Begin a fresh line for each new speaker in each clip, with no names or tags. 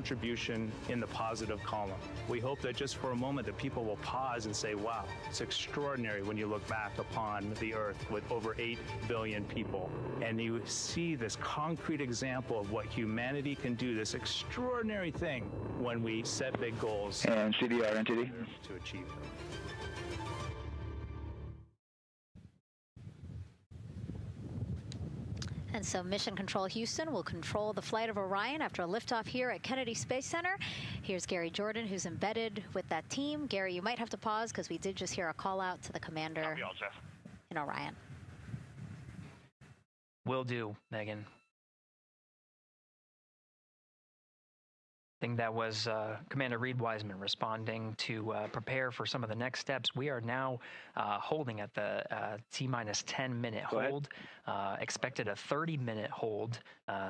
contribution in the positive column. We hope that just for a moment that people will pause and say, wow, it's extraordinary when you look back upon the Earth with over 8 billion people, and you see this concrete example of what humanity can do, this extraordinary thing when we set big goals
and CDR entity
to achieve them.
And so Mission Control Houston will control the flight of Orion after a liftoff here at Kennedy Space Center. Here's Gary Jordan, who's embedded with that team. Gary, you might have to pause because we did just hear a call out to the commander in Orion.
Will do, Megan. I think that was Commander Reed Wiseman responding to prepare for some of the next steps. We are now holding at the T-minus 10-minute hold, expected a 30-minute hold.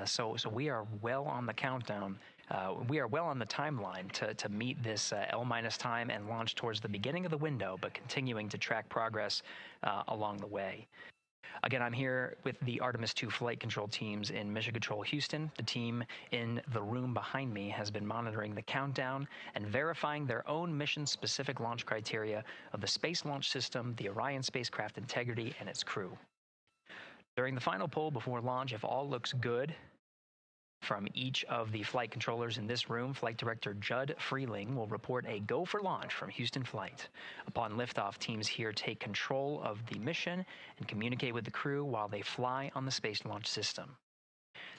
So we are well on the countdown. We are well on the timeline to meet this L- time and launch towards the beginning of the window, but continuing to track progress along the way. Again, I'm here with the Artemis II flight control teams in Mission Control Houston. The team in the room behind me has been monitoring the countdown and verifying their own mission-specific launch criteria of the Space Launch System, the Orion spacecraft integrity, and its crew. During the final poll before launch, if all looks good from each of the flight controllers in this room, Flight Director Judd Freeling will report a go for launch from Houston Flight. Upon liftoff, teams here take control of the mission and communicate with the crew while they fly on the Space Launch System.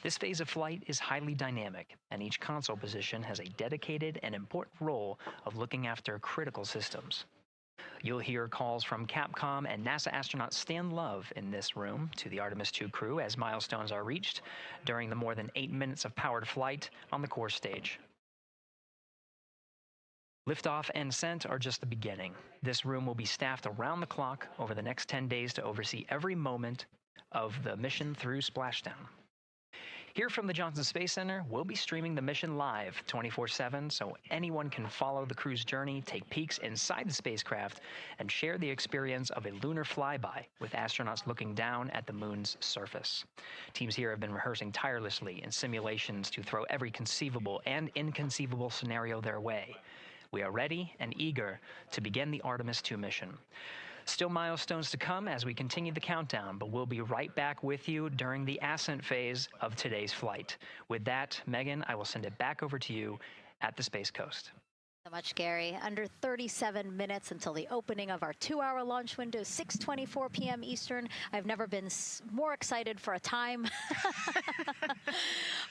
This phase of flight is highly dynamic, and each console position has a dedicated and important role of looking after critical systems. You'll hear calls from Capcom and NASA astronaut Stan Love in this room to the Artemis II crew as milestones are reached during the more than 8 minutes of powered flight on the core stage. Liftoff and ascent are just the beginning. This room will be staffed around the clock over the next 10 days to oversee every moment of the mission through splashdown. Here from the Johnson Space Center, we'll be streaming the mission live 24/7 so anyone can follow the crew's journey, take peeks inside the spacecraft, and share the experience of a lunar flyby with astronauts looking down at the moon's surface. Teams here have been rehearsing tirelessly in simulations to throw every conceivable and inconceivable scenario their way. We are ready and eager to begin the Artemis II mission. Still milestones to come as we continue the countdown, but we'll be right back with you during the ascent phase of today's flight. With that, Megan, I will send it back over to you at the Space Coast.
So much, Gary. Under 37 minutes until the opening of our 2-hour launch window, 6:24 p.m. Eastern. I've never been more excited for a time.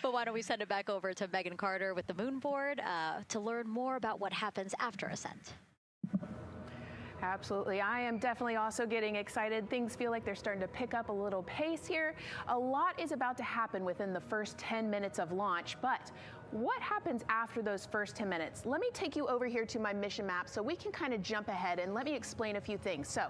But why don't we send it back over to Megan Carter with the Moon Board to learn more about what happens after ascent.
Absolutely. I am definitely also getting excited. Things feel like they're starting to pick up a little pace here. A lot is about to happen within the first 10 minutes of launch, but what happens after those first 10 minutes? Let me take you over here to my mission map so we can kind of jump ahead and let me explain a few things. So,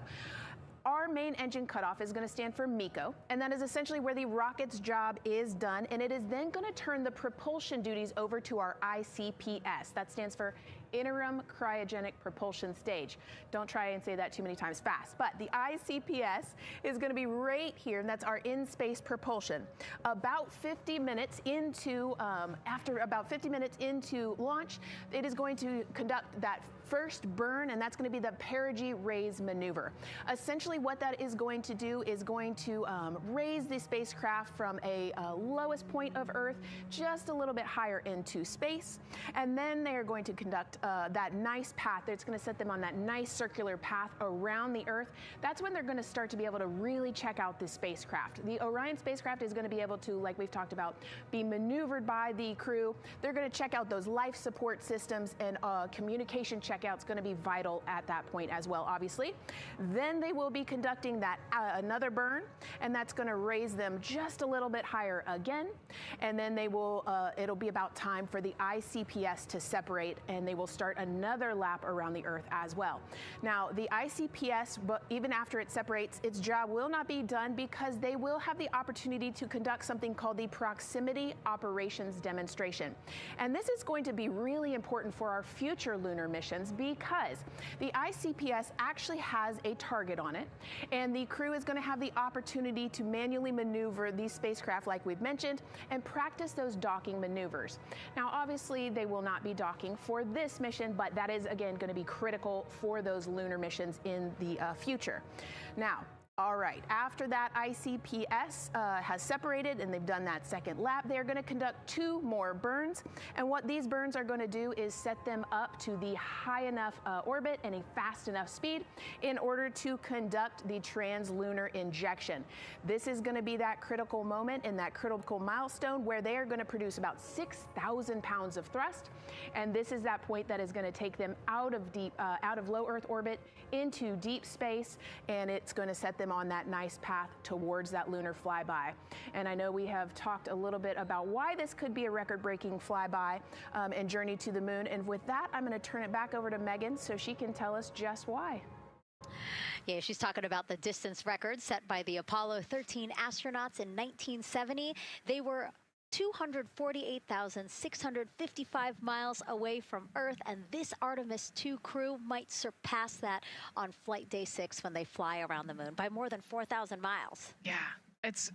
our main engine cutoff is going to stand for MECO, and that is essentially where the rocket's job is done, and it is then going to turn the propulsion duties over to our ICPS. That stands for Interim Cryogenic Propulsion Stage. Don't try and say that too many times fast, but the ICPS is going to be right here, and that's our in-space propulsion. About 50 minutes into, after about 50 minutes into launch, it is going to conduct that first burn, and that's going to be the perigee raise maneuver. Essentially what that is going to do is going to raise the spacecraft from a lowest point of Earth just a little bit higher into space, and then they are going to conduct that nice path. It's going to set them on that nice circular path around the Earth. That's when they're going to start to be able to really check out the spacecraft. The Orion spacecraft is going to be able to, like we've talked about, be maneuvered by the crew. They're going to check out those life support systems, and communication checkout's going to be vital at that point as well, obviously. Then they will be conducting that another burn, and that's going to raise them just a little bit higher again. And then they will, it'll be about time for the ICPS to separate, and they will start another lap around the Earth as well. Now, the ICPS, but even after it separates, its job will not be done because they will have the opportunity to conduct something called the Proximity Operations Demonstration. And this is going to be really important for our future lunar missions because the ICPS actually has a target on it, and the crew is going to have the opportunity to manually maneuver these spacecraft like we've mentioned and practice those docking maneuvers. Now, obviously, they will not be docking for this mission, but that is, again, going to be critical for those lunar missions in the future. Now, all right, after that ICPS has separated and they've done that second lap, they're going to conduct 2 more burns. And what these burns are going to do is set them up to the high enough orbit and a fast enough speed in order to conduct the translunar injection. This is going to be that critical moment and that critical milestone where they are going to produce about 6,000 pounds of thrust. And this is that point that is going to take them out of low Earth orbit into deep space, and it's going to set them on that nice path towards that lunar flyby. And I know we have talked a little bit about why this could be a record-breaking flyby and journey to the moon. And with that, I'm going to turn it back over to Megan so she can tell us just why.
Yeah, she's talking about the distance record set by the Apollo 13 astronauts in 1970. They were 248,655 miles away from Earth, and this Artemis II crew might surpass that on flight day 6 when they fly around the moon by more than 4,000 miles.
Yeah, it's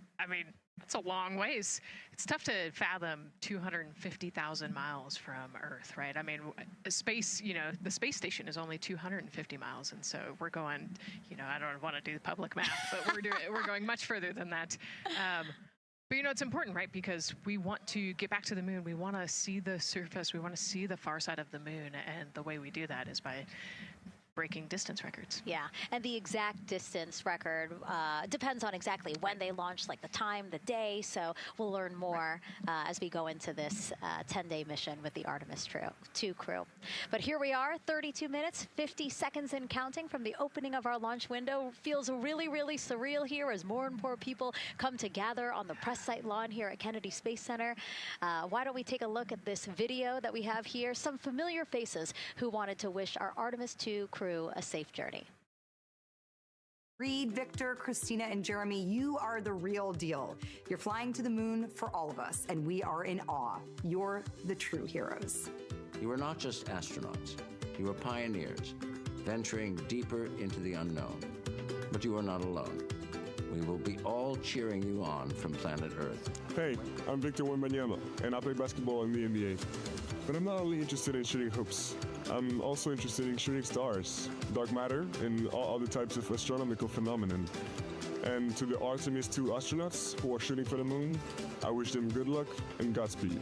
a long ways. It's tough to fathom 250,000 miles from Earth, right? I mean, space, the space station is only 250 miles, and so we're going, I don't want to do the public math, but we're going much further than that. But it's important, right? Because we want to get back to the moon. We want to see the surface. We want to see the far side of the moon. And the way we do that is by breaking distance records.
Yeah, and the exact distance record depends on exactly when they launched, like the time, the day. So we'll learn more as we go into this 10-day mission with the Artemis II crew. But here we are, 32 minutes, 50 seconds and counting from the opening of our launch window. Feels really, really surreal here as more and more people come to gather on the press site lawn here at Kennedy Space Center. Why don't we take a look at this video that we have here? Some familiar faces who wanted to wish our Artemis II crew a safe journey.
Reed, Victor, Christina, and Jeremy, you are the real deal. You're flying to the moon for all of us, and we are in awe. You're the true heroes.
You are not just astronauts. You are pioneers, venturing deeper into the unknown. But you are not alone. We will be all cheering you on from planet Earth.
Hey, I'm Victor Wembanyama, and I play basketball in the NBA. But I'm not only interested in shooting hoops. I'm also interested in shooting stars, dark matter, and all other types of astronomical phenomenon. And to the Artemis II astronauts who are shooting for the moon, I wish them good luck and Godspeed.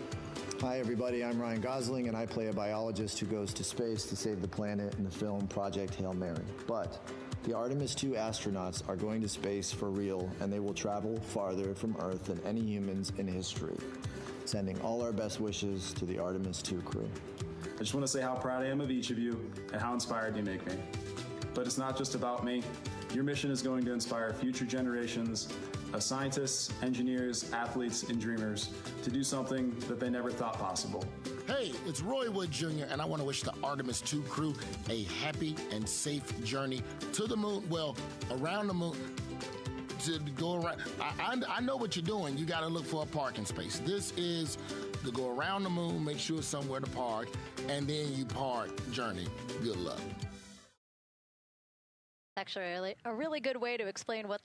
Hi everybody, I'm Ryan Gosling, and I play a biologist who goes to space to save the planet in the film Project Hail Mary. But the Artemis II astronauts are going to space for real, and they will travel farther from Earth than any humans in history. Sending all our best wishes to the Artemis II crew.
I just want to say how proud I am of each of you and how inspired you make me. But it's not just about me. Your mission is going to inspire future generations of scientists, engineers, athletes, and dreamers to do something that they never thought possible.
Hey, it's Roy Wood Jr., and I want to wish the Artemis II crew a happy and safe journey to the moon, well, around the moon. To go around. I know what you're doing. You got to look for a parking space. This is to go around the moon, make sure somewhere to park, and then you park journey. Good luck.
Actually, a really good way to explain what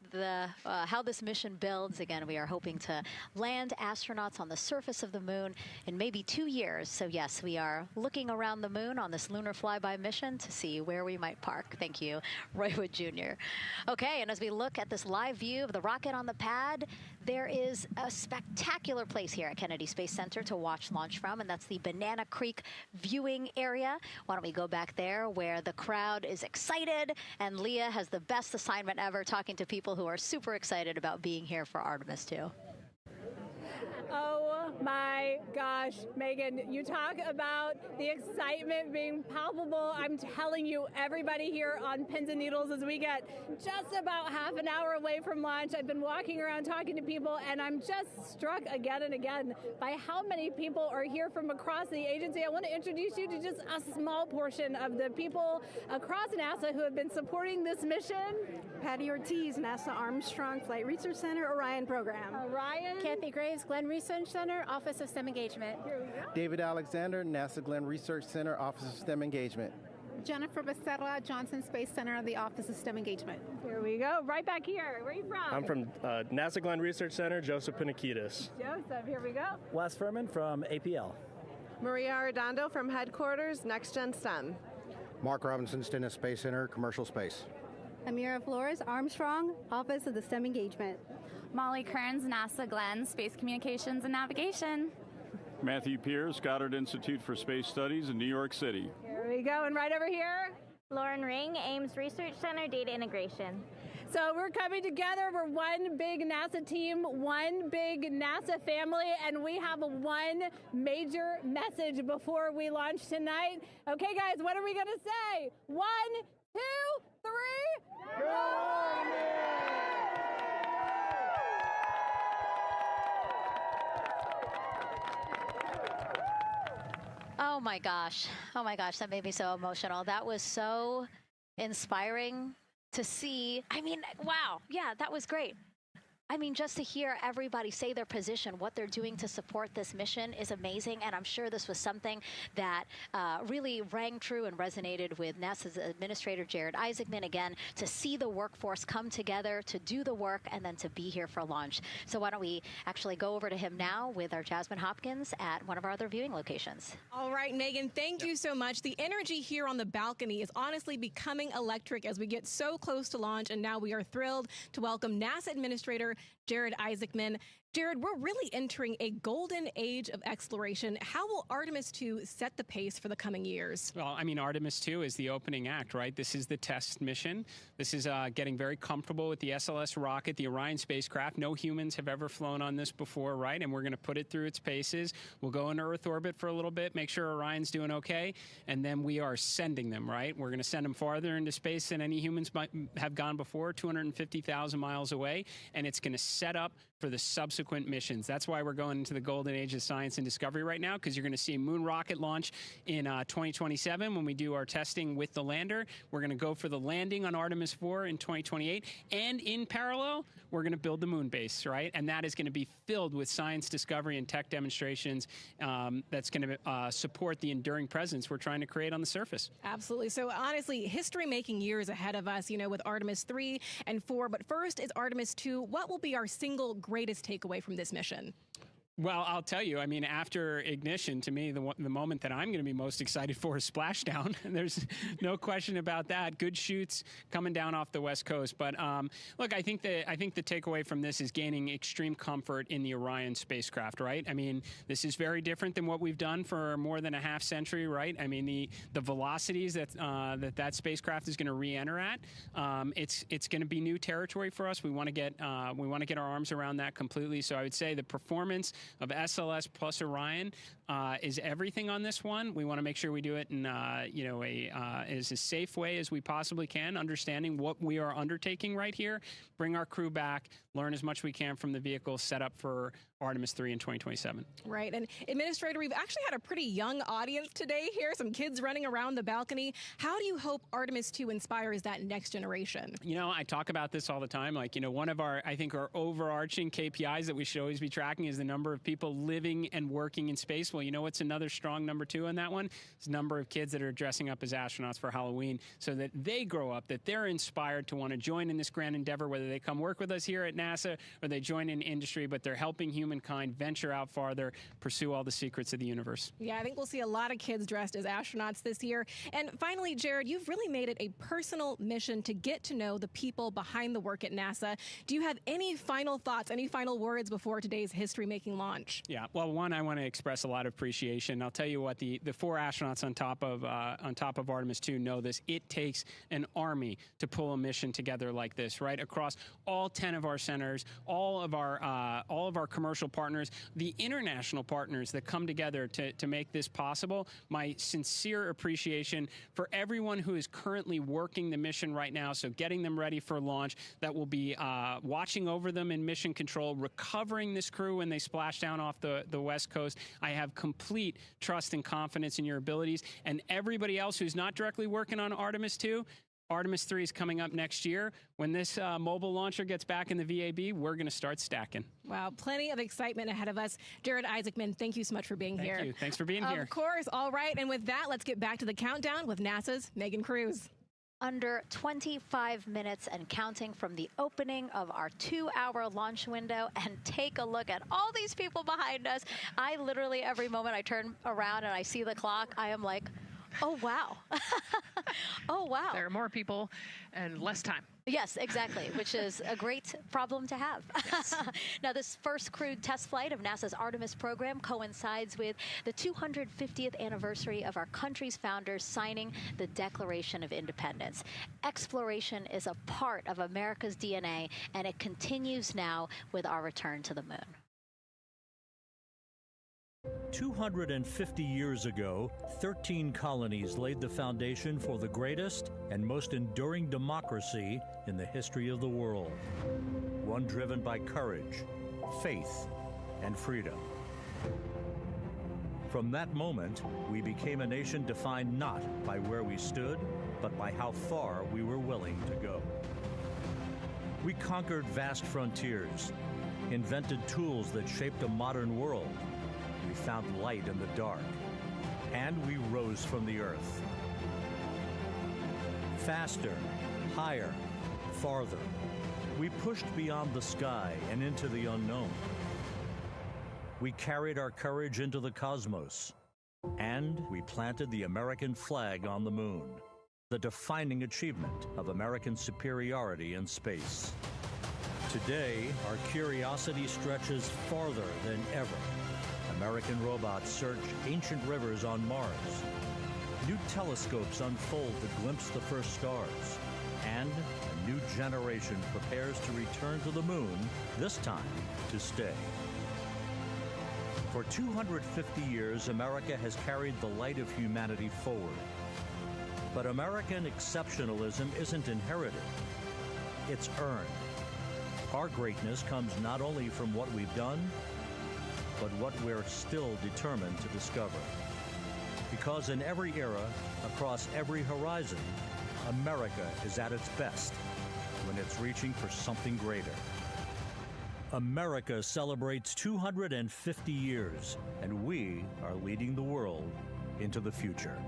how this mission builds. Again, we are hoping to land astronauts on the surface of the moon in maybe 2 years. So yes, we are looking around the moon on this lunar flyby mission to see where we might park. Thank you, Roy Wood Jr. Okay, and as we look at this live view of the rocket on the pad, there is a spectacular place here at Kennedy Space Center to watch launch from, and that's the Banana Creek viewing area. Why don't we go back there where the crowd is excited, and Leah has the best assignment ever talking to people who are super excited about being here for Artemis II.
Oh my gosh, Megan, you talk about the excitement being palpable. I'm telling you, everybody here on Pins and Needles, as we get just about half an hour away from launch, I've been walking around talking to people, and I'm just struck again and again by how many people are here from across the agency. I want to introduce you to just a small portion of the people across NASA who have been supporting this mission.
Patty Ortiz, NASA Armstrong Flight Research Center, Orion Program.
Orion.
Kathy Graves, Glenn Research Center, Office of STEM Engagement.
David Alexander, NASA Glenn Research Center, Office of STEM Engagement.
Jennifer Becerra, Johnson Space Center, the Office of STEM Engagement.
Here we go, right back here. Where are you from?
I'm from NASA Glenn Research Center, Joseph Panakitis.
Joseph, here we go.
Wes Furman from APL.
Maria Arredondo from Headquarters, Next Gen STEM.
Mark Robinson, Stennis Space Center, Commercial Space.
Amira Flores, Armstrong, Office of the STEM Engagement.
Molly Kearns, NASA Glenn, Space Communications and Navigation.
Matthew Pierce, Goddard Institute for Space Studies in New York City.
Here we go, and right over here.
Lauren Ring, Ames Research Center, Data Integration.
So we're coming together. We're one big NASA team, one big NASA family, and we have one major message before we launch tonight. Okay, guys, what are we going to say? 1, 2, 3. Go Army!
Oh my gosh. Oh my gosh, that made me so emotional. That was so inspiring to see. I mean, wow. Yeah, that was great. I mean, just to hear everybody say their position, what they're doing to support this mission is amazing. And I'm sure this was something that really rang true and resonated with NASA's Administrator Jared Isaacman, again, to see the workforce come together to do the work and then to be here for launch. So why don't we actually go over to him now with our Jasmine Hopkins at one of our other viewing locations.
All right, Megan, thank you so much. The energy here on the balcony is honestly becoming electric as we get so close to launch. And now we are thrilled to welcome NASA Administrator Jared Isaacman. Jared, we're really entering a golden age of exploration. How will Artemis II set the pace for the coming years?
Well, I mean, Artemis II is the opening act, right? This is the test mission. This is getting very comfortable with the SLS rocket, the Orion spacecraft. No humans have ever flown on this before, right? And we're going to put it through its paces. We'll go into Earth orbit for a little bit, make sure Orion's doing okay, and then we are sending them, right? We're going to send them farther into space than any humans might have gone before, 250,000 miles away, and it's going to set up for the subsequent missions. That's why we're going into the golden age of science and discovery right now, because you're going to see a moon rocket launch in 2027 when we do our testing with the lander. We're going to go for the landing on Artemis IV in 2028. And in parallel, we're going to build the moon base, right? And that is going to be filled with science discovery and tech demonstrations that's going to support the enduring presence we're trying to create on the surface.
Absolutely. So honestly, history-making years ahead of us, you know, with Artemis 3 and 4. But first is Artemis 2. What will be our single greatest takeaway from this mission?
Well, I'll tell you, I mean, after ignition, to me, the moment that I'm going to be most excited for is splashdown. There's no question about that. Good shoots coming down off the West Coast. But look, I think the takeaway from this is gaining extreme comfort in the Orion spacecraft, right? I mean, this is very different than what we've done for more than a half century, right? I mean, the velocities that spacecraft is going to re-enter at, it's going to be new territory for us. We want to get our arms around that completely. So I would say the performance of SLS plus Orion is everything on this one. We want to make sure we do it in as a safe way as we possibly can, understanding what we are undertaking right here, bring our crew back, learn as much we can from the vehicle, set up for Artemis 3 in 2027.
Right. And Administrator, we've actually had a pretty young audience today here, some kids running around the balcony. How do you hope Artemis 2 inspires that next generation?
You know, I talk about this all the time. Like, you know, one of our overarching KPIs that we should always be tracking is the number of people living and working in space. Well, you know what's another strong number 2 on that one? It's the number of kids that are dressing up as astronauts for Halloween, so that they grow up, that they're inspired to want to join in this grand endeavor, whether they come work with us here at NASA or they join in industry, but they're helping humankind venture out farther, pursue all the secrets of the universe.
Yeah, I think we'll see a lot of kids dressed as astronauts this year. And finally, Jared, you've really made it a personal mission to get to know the people behind the work at NASA. Do you have any final thoughts, any final words before today's history-making launch? launch.
Yeah, well, one, I want to express a lot of appreciation. I'll tell you what, the 4 astronauts on top of Artemis II know this. It takes an army to pull a mission together like this, right? Across all 10 of our centers, all of our commercial partners, the international partners that come together to make this possible. My sincere appreciation for everyone who is currently working the mission right now, so getting them ready for launch, that will be watching over them in mission control, recovering this crew when they splash down off the West Coast. I have complete trust and confidence in your abilities. And everybody else who's not directly working on Artemis II, Artemis III is coming up next year. When this mobile launcher gets back in the VAB, we're going to start stacking.
Wow, plenty of excitement ahead of us. Jared Isaacman, thank you so much for being here.
Thank you. Thanks for being here.
Of course. All right. And with that, let's get back to the countdown with NASA's Megan Cruz.
Under 25 minutes and counting from the opening of our 2-hour launch window. And take a look at all these people behind us. I literally, every moment I turn around and I see the clock, I am like, oh, wow. Oh, wow.
There are more people and less time.
Yes, exactly, which is a great problem to have. Yes. Now, this first crewed test flight of NASA's Artemis program coincides with the 250th anniversary of our country's founders signing the Declaration of Independence. Exploration is a part of America's DNA, and it continues now with our return to the moon.
250 years ago, 13 colonies laid the foundation for the greatest and most enduring democracy in the history of the world. One driven by courage, faith, and freedom. From that moment, we became a nation defined not by where we stood, but by how far we were willing to go. We conquered vast frontiers, invented tools that shaped a modern world. We found light in the dark, and we rose from the earth. Faster, higher, farther. We pushed beyond the sky and into the unknown. We carried our courage into the cosmos, and we planted the American flag on the moon, the defining achievement of American superiority in space. Today, our curiosity stretches farther than ever. American robots search ancient rivers on Mars. New telescopes unfold to glimpse the first stars. And a new generation prepares to return to the moon, this time to stay. For 250 years, America has carried the light of humanity forward. But American exceptionalism isn't inherited, it's earned. Our greatness comes not only from what we've done, but what we're still determined to discover. Because in every era, across every horizon, America is at its best when it's reaching for something greater. America celebrates 250 years, and we are leading the world into the future.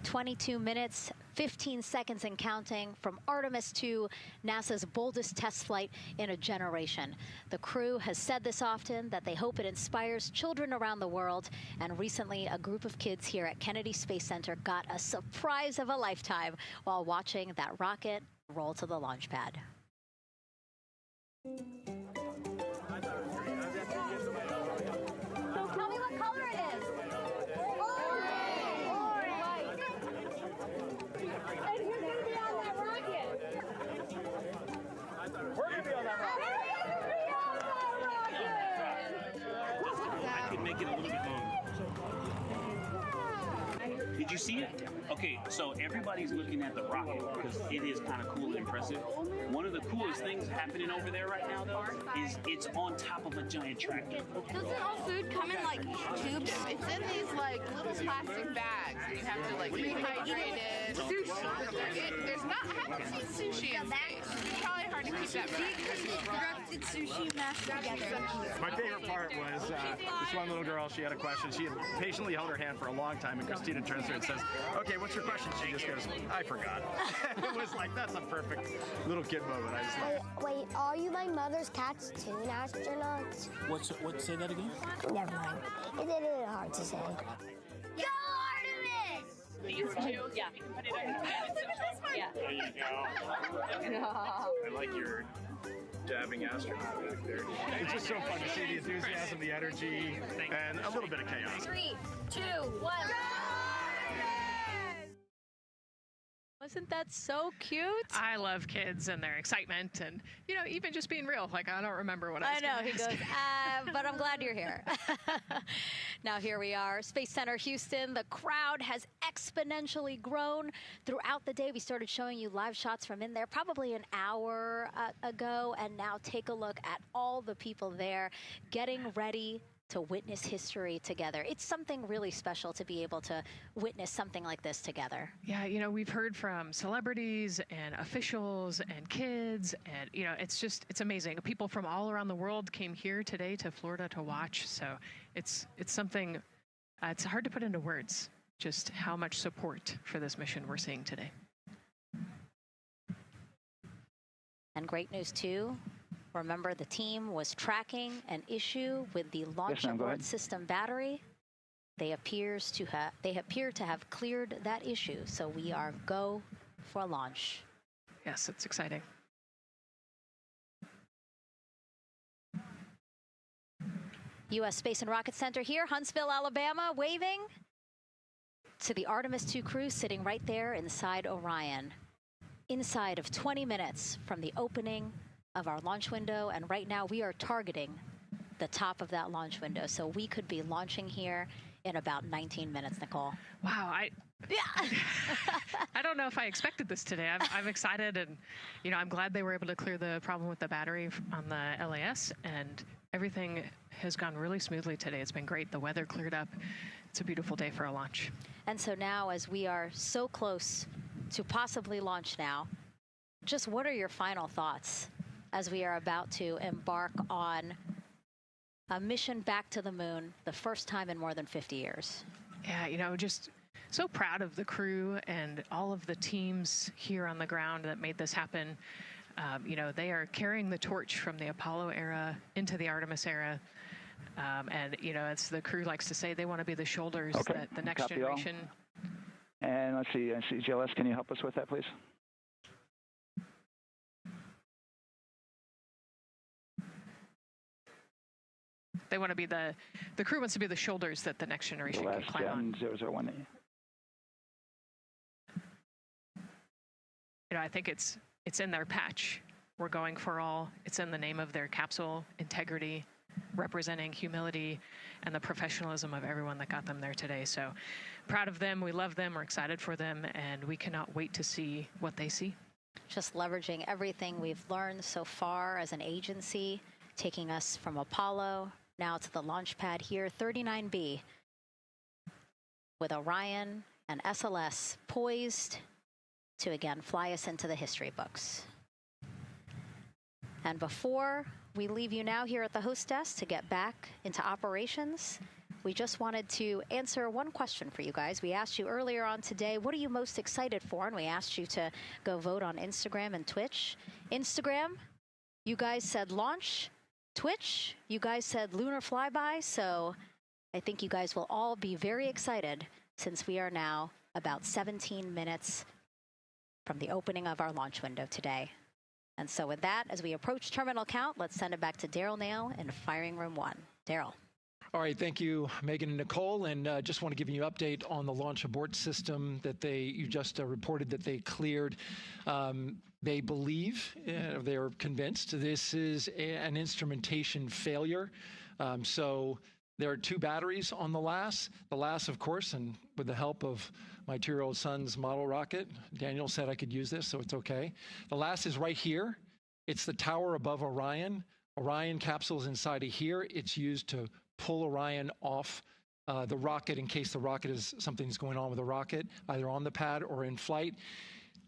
22 minutes, 15 seconds and counting from Artemis II, NASA's boldest test flight in a generation. The crew has said this often, that they hope it inspires children around the world. And recently, a group of kids here at Kennedy Space Center got a surprise of a lifetime while watching that rocket roll to the launch pad.
Tell me what color it is.
Make it a little bit longer. Did you see it? Okay, so everybody's looking at the rocket because it is kind of cool and impressive. One of the coolest things happening over there right now, though, is it's on top of a giant tractor.
Doesn't all food come in like tubes? It's in these like little plastic bags. You have to like rehydrate it. Sushi. There's not. I haven't seen sushi in space. It's probably hard to keep that
Grafted sushi mashed together.
My favorite part was this one little girl, she had a question. She had patiently held her hand for a long time, and Christina turns to her and says, okay, what's your question? She just goes, I forgot. It was like, that's a perfect little kid moment. I just love.
Wait, are you my mother's cartoon astronauts?
What? Say that again?
Never mind. It's a little hard to say. Go Artemis!
These two? Yeah. Put it on. Yeah.
There you go. I like your dabbing astronaut back there. It's just so fun to see the enthusiasm, the energy, and a little bit of chaos.
3, 2, 1. Wasn't that so cute?
I love kids and their excitement and, you know, even just being real. Like, I don't remember what I was
I know,
gonna
he
ask.
goes, but I'm glad you're here. Now here we are, Space Center Houston. The crowd has exponentially grown throughout the day. We started showing you live shots from in there probably an hour ago, and now take a look at all the people there getting ready to witness history together. It's something really special to be able to witness something like this together.
Yeah, you know, we've heard from celebrities and officials and kids, and, you know, it's amazing. People from all around the world came here today to Florida to watch. So it's something, it's hard to put into words, just how much support for this mission we're seeing today.
And great news too. Remember, the team was tracking an issue with the launch abort system battery. They appear to have cleared that issue, so we are go for launch.
Yes, it's exciting.
U.S. Space and Rocket Center here, Huntsville, Alabama, waving to the Artemis II crew sitting right there inside Orion. Inside of 20 minutes from the opening of our launch window, and right now we are targeting the top of that launch window, so we could be launching here in about 19 minutes, Nicole.
Wow, I don't know if I expected this today. I'm excited, and, you know, I'm glad they were able to clear the problem with the battery on the LAS, and everything has gone really smoothly today. It's been great. The weather cleared up. It's a beautiful day for a launch.
And so now, as we are so close to possibly launch now, just what are your final thoughts as we are about to embark on a mission back to the moon, the first time in more than 50 years?
Yeah, you know, just so proud of the crew and all of the teams here on the ground that made this happen. You know, they are carrying the torch from the Apollo era into the Artemis era. And, you know, as the crew likes to say, they want to be the shoulders that the next generation.
And let's see, GLS, can you help us with that, please?
They want to be the crew wants to be the shoulders that the next generation can climb on.
001.
You know, I think it's in their patch. We're going for all. It's in the name of their capsule, integrity, representing humility and the professionalism of everyone that got them there today. So proud of them. We love them. We're excited for them, and we cannot wait to see what they see.
Just leveraging everything we've learned so far as an agency, taking us from Apollo now to the launch pad here, 39B, with Orion and SLS poised to again fly us into the history books. And before we leave you now here at the host desk to get back into operations, we just wanted to answer one question for you guys. We asked you earlier on today, what are you most excited for? And we asked you to go vote on Instagram and Twitch. Instagram, you guys said launch. Twitch, you guys said lunar flyby. So I think you guys will all be very excited since we are now about 17 minutes from the opening of our launch window today. And so with that, as we approach terminal count, let's send it back to Daryl Nail in Firing Room 1. Daryl.
All right, thank you, Megan and Nicole. And just want to give you an update on the launch abort system that you just reported that they cleared. They believe, they're convinced, this is an instrumentation failure. So there are 2 batteries on the LAS. The LAS, of course, and with the help of my 2-year-old son's model rocket, Daniel said I could use this, so it's okay. The LAS is right here. It's the tower above Orion. Orion capsule is inside of here. It's used to pull Orion off the rocket in case something's going on with the rocket, either on the pad or in flight.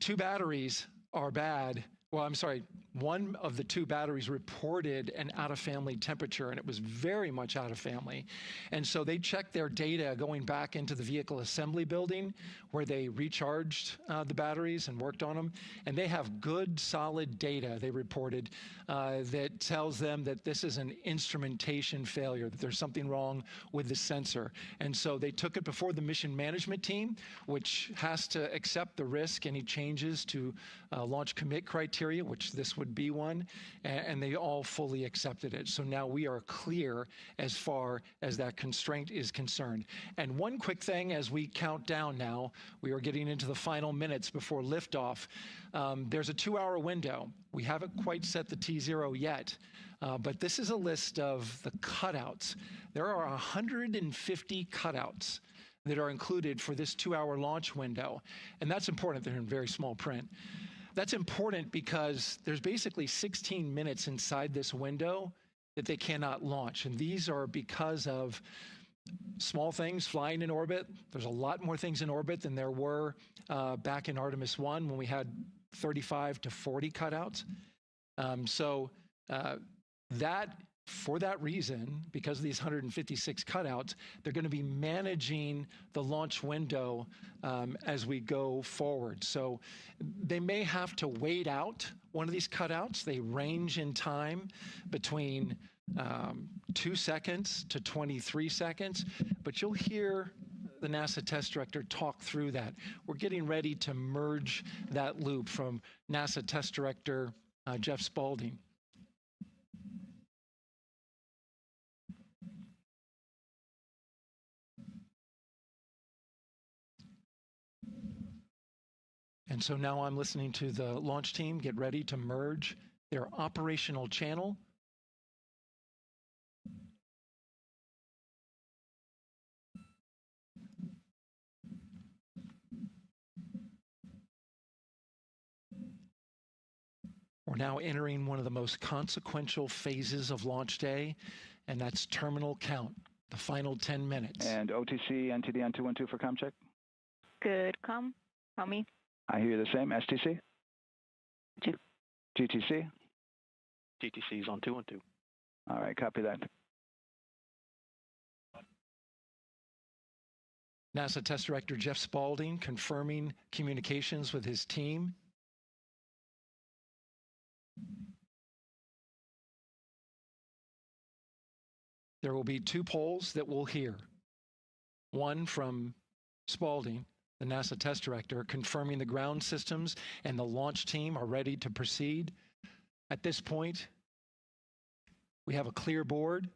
2 batteries are bad. Well, I'm sorry, one of the 2 batteries reported an out-of-family temperature, and it was very much out of family. And so they checked their data going back into the vehicle assembly building where they recharged the batteries and worked on them. And they have good, solid data, they reported, that tells them that this is an instrumentation failure, that there's something wrong with the sensor. And so they took it before the mission management team, which has to accept the risk, any changes to launch commit criteria, which this would would be one, and they all fully accepted it. So now we are clear as far as that constraint is concerned. And one quick thing as we count down now, we are getting into the final minutes before liftoff. There's a 2-hour window. We haven't quite set the T0 yet, but this is a list of the cutouts. There are 150 cutouts that are included for this 2-hour launch window. And that's important. They're in very small print. That's important because there's basically 16 minutes inside this window that they cannot launch. And these are because of small things flying in orbit. There's a lot more things in orbit than there were back in Artemis I when we had 35 to 40 cutouts. For that reason, because of these 156 cutouts, they're going to be managing the launch window as we go forward. So they may have to wait out one of these cutouts. They range in time between 2 seconds to 23 seconds, but you'll hear the NASA test director talk through that. We're getting ready to merge that loop from NASA test director Jeff Spaulding. And so now I'm listening to the launch team get ready to merge their operational channel. We're now entering one of the most consequential phases of launch day, and that's terminal count, the final 10 minutes.
And OTC, NTD on 212 for comm check?
Good, comm. Tell me.
I hear the same. STC? GTC?
GTC is on 212.
All right, copy that.
NASA Test Director Jeff Spaulding confirming communications with his team. There will be 2 polls that we'll hear. One from Spaulding, the NASA test director, confirming the ground systems and the launch team are ready to proceed. At this point, we have a clear board,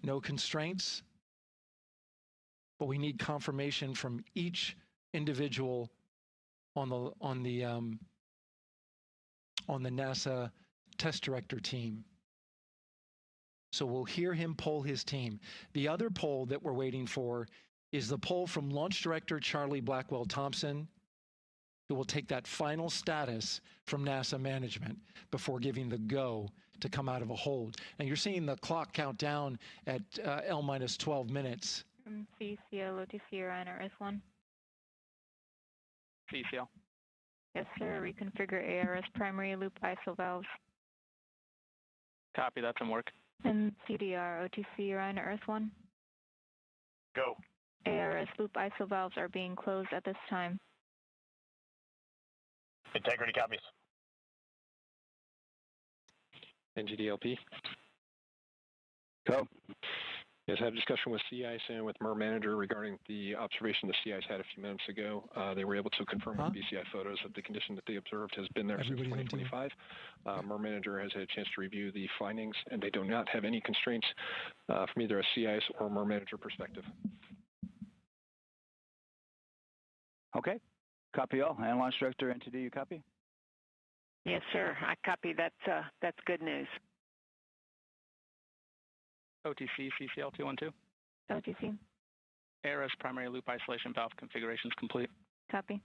no constraints, but we need confirmation from each individual on the NASA test director team. So we'll hear him poll his team. The other poll that we're waiting for is the poll from Launch Director Charlie Blackwell Thompson, who will take that final status from NASA management before giving the go to come out of a hold. And you're seeing the clock count down at L minus 12 minutes.
CCL, OTC, Orion, RS1.
CCL.
Yes, sir. Reconfigure ARS primary loop ISO valves.
Copy, that's in work.
And CDR, OTC, Orion, RS1.
Go.
ARS loop ISO valves are being closed at this time.
Integrity copies.
NGDLP.
Go.
Yes, I had a discussion with sea ice and with MER manager regarding the observation the sea ice had a few minutes ago. They were able to confirm with BCI photos that the condition that they observed has been there since 2025. MER manager has had a chance to review the findings, and they do not have any constraints from either a sea ice or MER manager perspective.
Okay. Copy all. And Launch Director, NTD, you copy?
Yes, sir. I copy. That's good news.
OTC, CCL 212.
OTC.
ARS primary loop isolation valve configuration is complete.
Copy.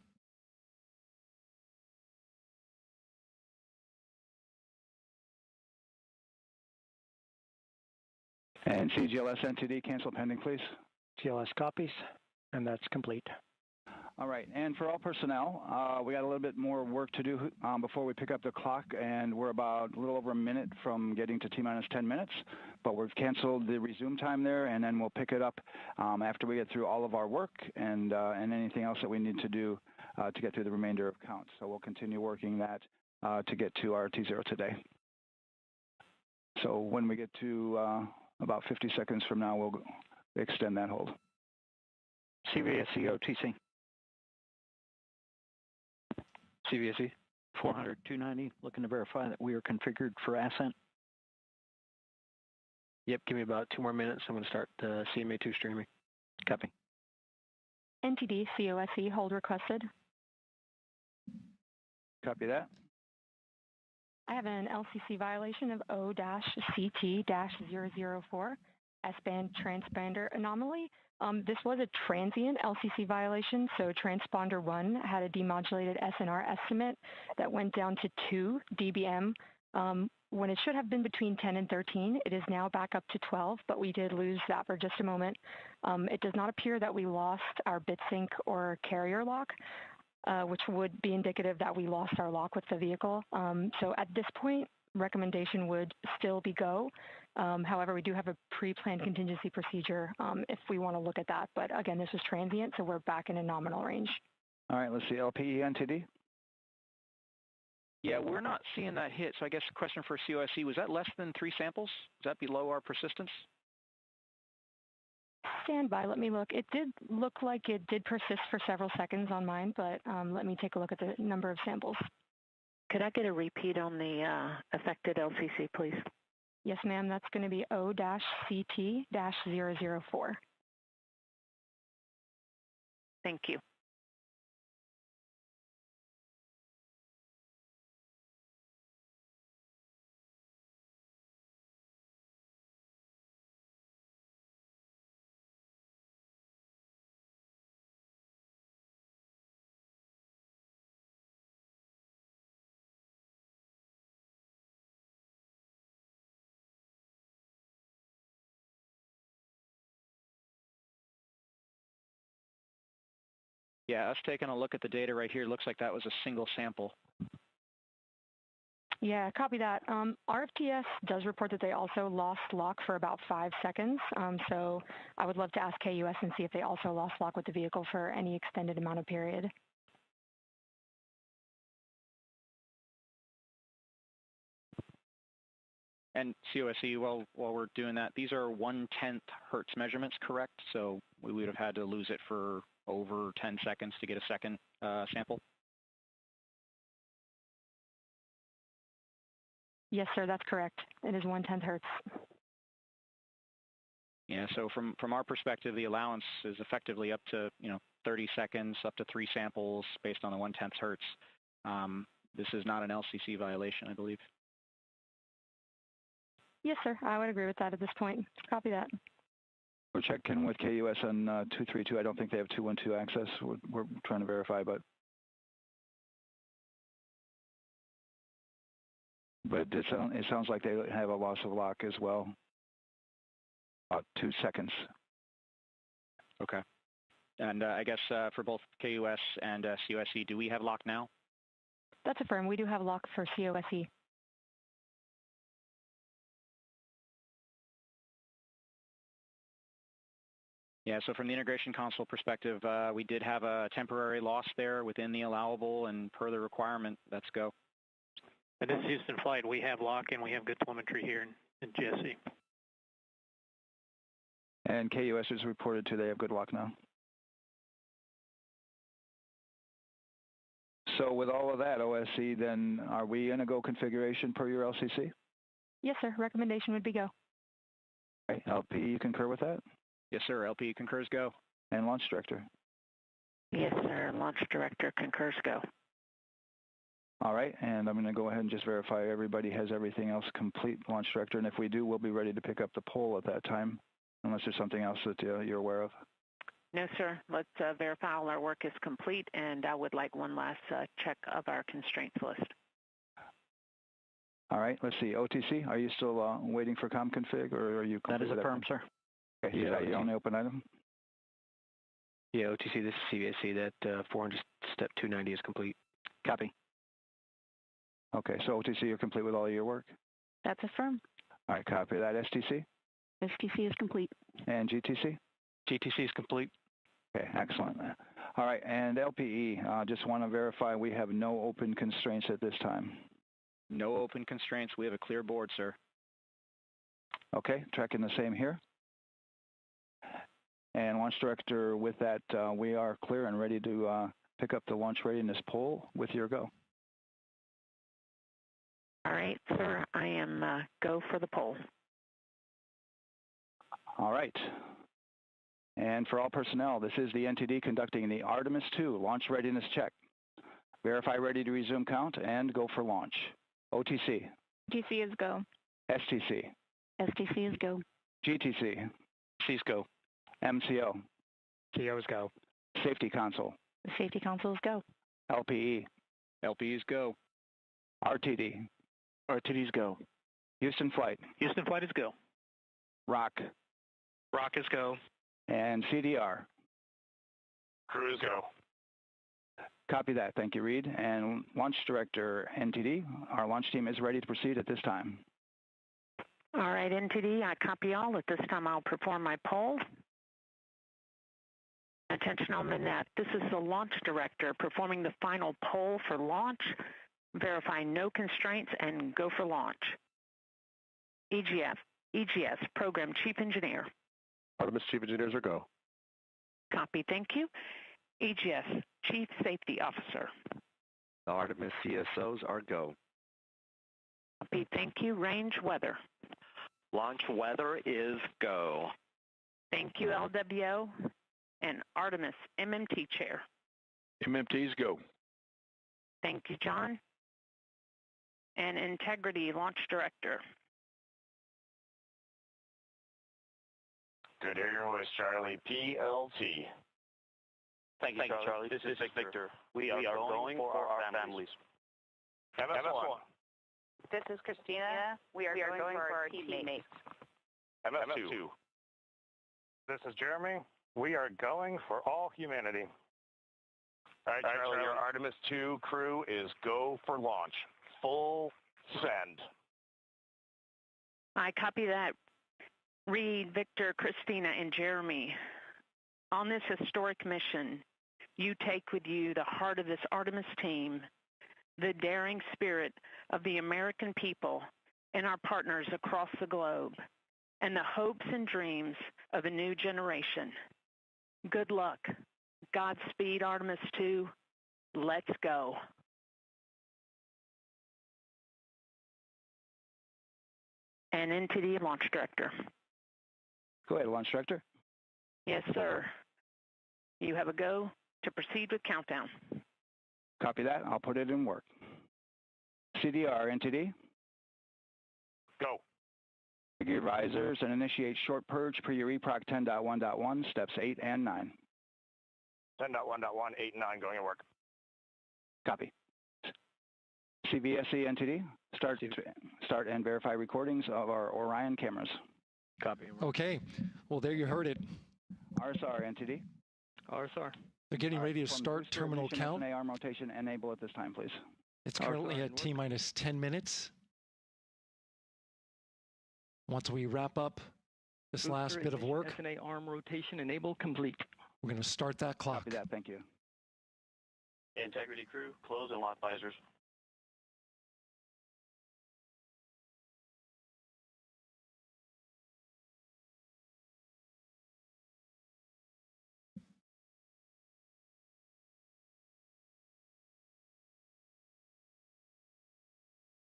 And CGLS NTD, cancel pending, please.
GLS copies, and that's complete.
All right, and for all personnel, we got a little bit more work to do before we pick up the clock, and we're about a little over a minute from getting to T-minus 10 minutes, but we've canceled the resume time there, and then we'll pick it up after we get through all of our work and anything else that we need to do to get through the remainder of count. So we'll continue working that to get to our T0 today. So when we get to about 50 seconds from now, we'll extend that hold.
CVSE OTC.
CVSE.
400, 290, looking to verify that we are configured for ascent.
Yep, give me about 2 more minutes. I'm going to start CMA2 streaming.
Copy.
NTD COSE hold requested.
Copy that.
I have an LCC violation of O-CT-004, S-band transponder anomaly. This was a transient LCC violation, so transponder 1 had a demodulated SNR estimate that went down to 2 dBm when it should have been between 10 and 13. It is now back up to 12, but we did lose that for just a moment. It does not appear that we lost our bit sync or carrier lock, which would be indicative that we lost our lock with the vehicle. So at this point, recommendation would still be go. However, we do have a pre-planned contingency procedure if we want to look at that. But again, this was transient, so we're back in a nominal range.
All right, let's see, LPE NTD.
Yeah, we're not seeing that hit. So I guess the question for COSE, was that less than 3 samples? Is that below our persistence?
Stand by, let me look. It did look like it did persist for several seconds on mine, but let me take a look at the number of samples.
Could I get a repeat on the affected LCC, please?
Yes, ma'am, that's going to be O-CT-004.
Thank you.
Yeah, us taking a look at the data right here, looks like that was a single sample.
Yeah, copy that. RFTS does report that they also lost lock for about 5 seconds. So I would love to ask KUS and see if they also lost lock with the vehicle for any extended amount of period.
And COSE, while we're doing that, these are 1/10 hertz measurements, correct? So we would have had to lose it for over 10 seconds to get a second sample?
Yes, sir, that's correct. It is 1/10 hertz.
Yeah, so from our perspective, the allowance is effectively up to 30 seconds, up to 3 samples based on the 1/10 hertz. This is not an LCC violation, I believe.
Yes, sir, I would agree with that at this point. Copy that.
We're checking with KUS on 232. I don't think they have 212 access. We're trying to verify, but it sounds like they have a loss of lock as well. About 2 seconds.
Okay. And I guess for both KUS and COSE, do we have lock now?
That's affirmed. We do have lock for COSE.
Yeah, so from the integration console perspective, we did have a temporary loss there within the allowable, and per the requirement, let's go.
And this is Houston Flight. We have lock and we have good telemetry here in GSE.
And KUS has reported too, they have good lock now. So with all of that, OSC, then are we in a go configuration per your LCC?
Yes, sir. Recommendation would be go.
Okay. LP, you concur with that?
Yes, sir. LP concurs go.
And Launch Director?
Yes, sir. Launch Director concurs go.
All right, and I'm going to go ahead and just verify everybody has everything else complete, Launch Director, and if we do, we'll be ready to pick up the poll at that time, unless there's something else that you're aware of.
No, sir. Let's verify all our work is complete, and I would like one last check of our constraints list.
All right, let's see. OTC, are you still waiting for ComConfig, or are you?
That is affirmed, sir.
Okay, yeah, you only open item?
Yeah, OTC, this is CVSC. That 400 step 290 is complete.
Copy.
Okay, so OTC, you're complete with all your work?
That's affirmed.
All right, copy that. STC?
STC is complete.
And GTC?
GTC is complete.
Okay, excellent. All right, and LPE, just want to verify we have no open constraints at this time.
No open constraints. We have a clear board, sir.
Okay, tracking the same here. And Launch Director, with that, we are clear and ready to pick up the launch readiness poll with your go.
All right, sir. I am go for the poll.
All right. And for all personnel, this is the NTD conducting the Artemis II launch readiness check. Verify ready to resume count and go for launch. OTC.
GTC is go.
STC.
STC is go.
GTC.
C's go.
MCO.
CO's go.
Safety Console.
The safety console is go.
LPE.
LPE's go.
RTD.
RTD's go.
Houston Flight.
Houston Flight is go.
ROC.
ROC is go.
And CDR.
Crew is go.
Copy that. Thank you, Reed. And Launch Director NTD, our launch team is ready to proceed at this time.
All right, NTD, I copy all. At this time, I'll perform my poll. Attention on the net. This is the Launch Director performing the final poll for launch, verifying no constraints, and go for launch. EGS, Program Chief Engineer.
Artemis Chief Engineers are go.
Copy, thank you. EGS, Chief Safety Officer.
The Artemis CSOs are go.
Copy, thank you. Range Weather.
Launch weather is go.
Thank you, LWO. And Artemis MMT Chair.
MMT's go.
Thank you, John. And Integrity Launch Director.
Good Air Voice, Charlie, PLT.
Thank you, Charlie. This is Victor. We are going for our families.
MS1.
This is Christina. We are going for our teammates.
MS2.
This is Jeremy. We are going for all humanity.
All right, Charlie, your Artemis II crew is go for launch. Full send.
I copy that. Reed, Victor, Christina, and Jeremy. On this historic mission, you take with you the heart of this Artemis team, the daring spirit of the American people and our partners across the globe, and the hopes and dreams of a new generation. Good luck. Godspeed, Artemis II. Let's go. And NTD Launch Director.
Go ahead, Launch Director.
Yes, sir. You have a go to proceed with countdown.
Copy that. I'll put it in work. CDR, NTD.
Go.
Your risers and initiate short purge per your EPROC 10.1.1, steps 8 and 9.
10.1.1, 8 and 9 going to work.
Copy. CVSE, NTD. Start and verify recordings of our Orion cameras.
Copy.
Okay. Well, there you heard it.
RSR, NTD.
RSR.
They're getting ready to start terminal count.
arm rotation enable at this time, please.
It's currently at T-minus 10 minutes. Once we wrap up this last bit of work,
SNA arm rotation enable complete.
We're going to start that clock.
Copy that. Thank you.
Integrity crew, close and lock visors.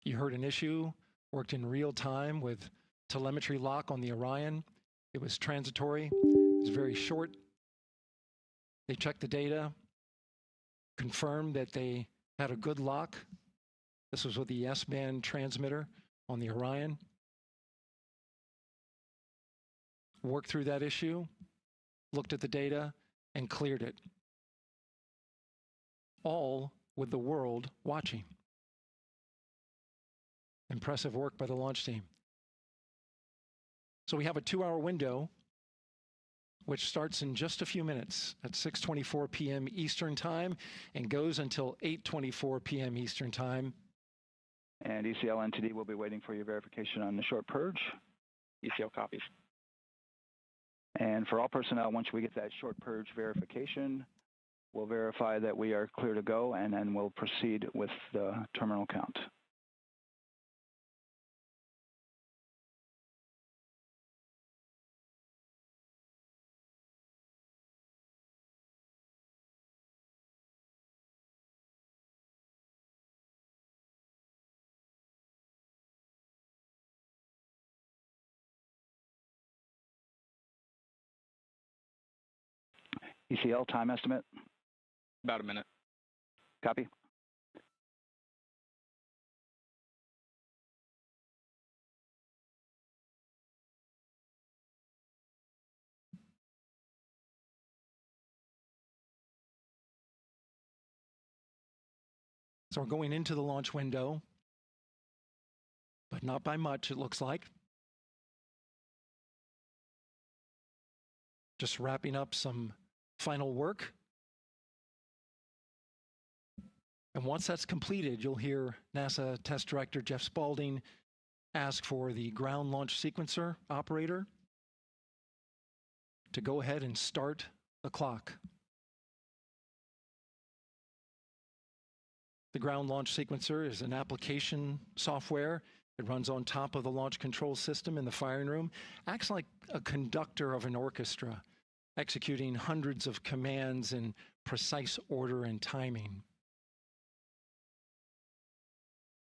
You heard an issue, worked in real time with telemetry lock on the Orion. It was transitory. It was very short. They checked the data, confirmed that they had a good lock. This was with the S-band transmitter on the Orion. Worked through that issue, looked at the data, and cleared it. All with the world watching. Impressive work by the launch team. So we have a 2-hour window, which starts in just a few minutes at 6:24 p.m. Eastern Time and goes until 8:24 p.m. Eastern Time.
And ECL NTD will be waiting for your verification on the short purge.
ECL copies.
And for all personnel, once we get that short purge verification, we'll verify that we are clear to go, and then we'll proceed with the terminal count. ECL time estimate?
About a minute.
Copy.
So we're going into the launch window, but not by much, it looks like. Just wrapping up some final work. And once that's completed, you'll hear NASA Test Director Jeff Spaulding ask for the ground launch sequencer operator to go ahead and start the clock. The ground launch sequencer is an application software. It runs on top of the launch control system in the firing room, acts like a conductor of an orchestra, executing hundreds of commands in precise order and timing.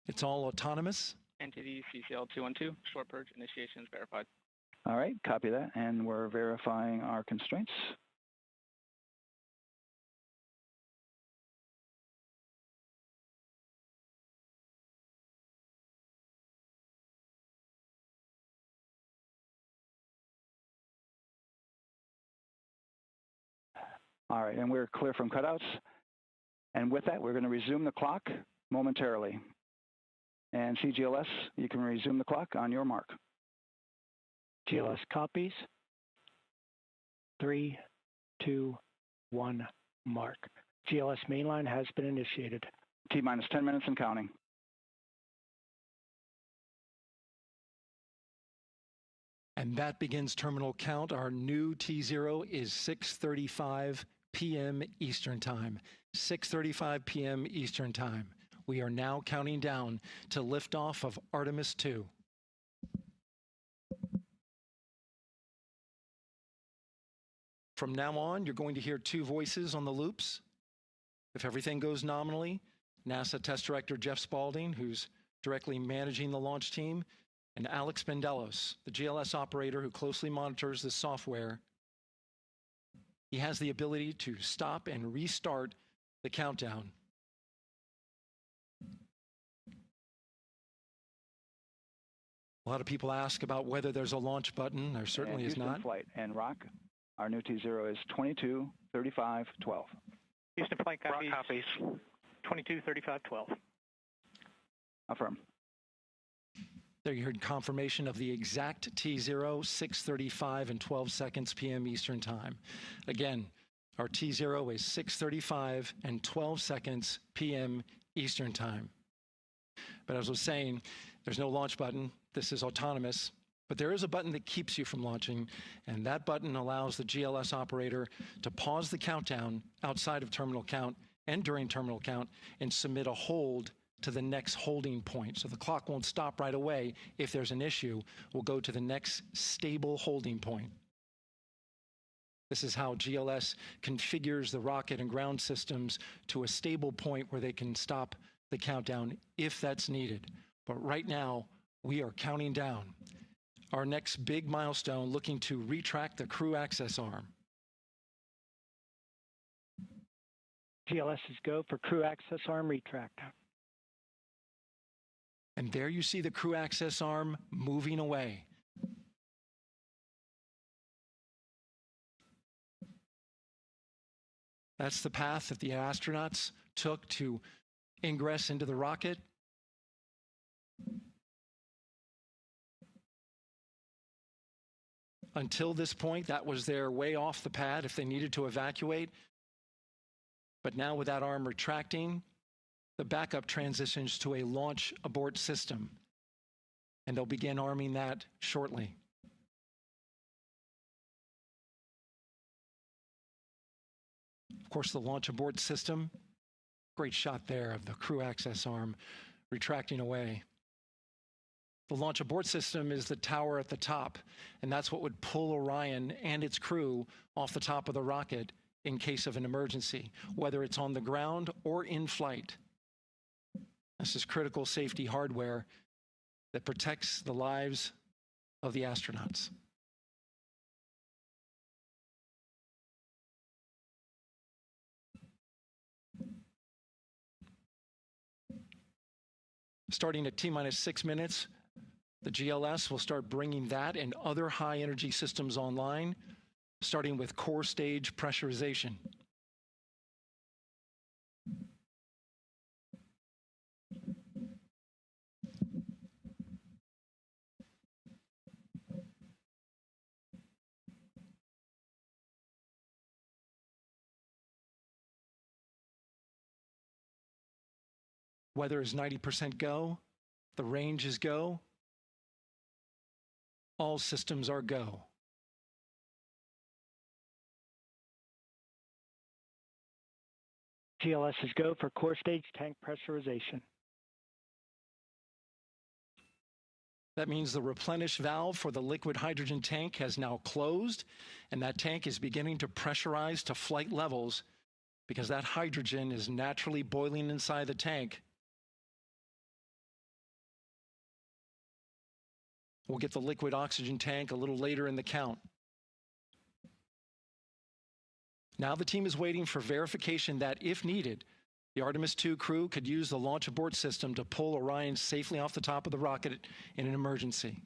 It's all autonomous.
NTD CCL 212, short purge initiation is verified.
All right, copy that, and we're verifying our constraints. All right, and we're clear from cutouts. And with that, we're going to resume the clock momentarily. And CGLS, you can resume the clock on your mark.
GLS copies. 3, 2, 1, mark. GLS mainline has been initiated.
T-minus 10 minutes and counting.
And that begins terminal count. Our new T0 is 6:35 p.m. Eastern Time. 6:35 p.m. Eastern Time. We are now counting down to liftoff of Artemis II. From now on, you're going to hear two voices on the loops. If everything goes nominally, NASA Test Director Jeff Spaulding, who's directly managing the launch team, and Alex Bendelos, the GLS operator who closely monitors the software. He has the ability to stop and restart the countdown. A lot of people ask about whether there's a launch button. There certainly is not.
Flight and Rock, our new T0 is 22:35:12.
Houston flight copies.
Rock copies.
22:35:12.
Affirm.
There you heard confirmation of the exact T0, 6:35 and 12 seconds p.m. Eastern Time. Again, our T0 is 6:35 and 12 seconds p.m. Eastern Time. But as I was saying, there's no launch button. This is autonomous. But there is a button that keeps you from launching, and that button allows the GLS operator to pause the countdown outside of terminal count and during terminal count and submit a hold to the next holding point. So the clock won't stop right away. If there's an issue, we'll go to the next stable holding point. This is how GLS configures the rocket and ground systems to a stable point where they can stop the countdown if that's needed. But right now, we are counting down. Our next big milestone, looking to retract the crew access arm.
GLS is go for crew access arm retract.
And there you see the crew access arm moving away. That's the path that the astronauts took to ingress into the rocket. Until this point, that was their way off the pad if they needed to evacuate. But now with that arm retracting, the backup transitions to a launch abort system. And they'll begin arming that shortly. Of course, the launch abort system, great shot there of the crew access arm retracting away. The launch abort system is the tower at the top, and that's what would pull Orion and its crew off the top of the rocket in case of an emergency, whether it's on the ground or in flight. This is critical safety hardware that protects the lives of the astronauts. Starting at T-minus 6 minutes, the GLS will start bringing that and other high-energy systems online, starting with core stage pressurization. Weather is 90% go. The range is go. All systems are go.
GLS is go for core stage tank pressurization.
That means the replenish valve for the liquid hydrogen tank has now closed, and that tank is beginning to pressurize to flight levels because that hydrogen is naturally boiling inside the tank. We'll get the liquid oxygen tank a little later in the count. Now the team is waiting for verification that, if needed, the Artemis II crew could use the launch abort system to pull Orion safely off the top of the rocket in an emergency.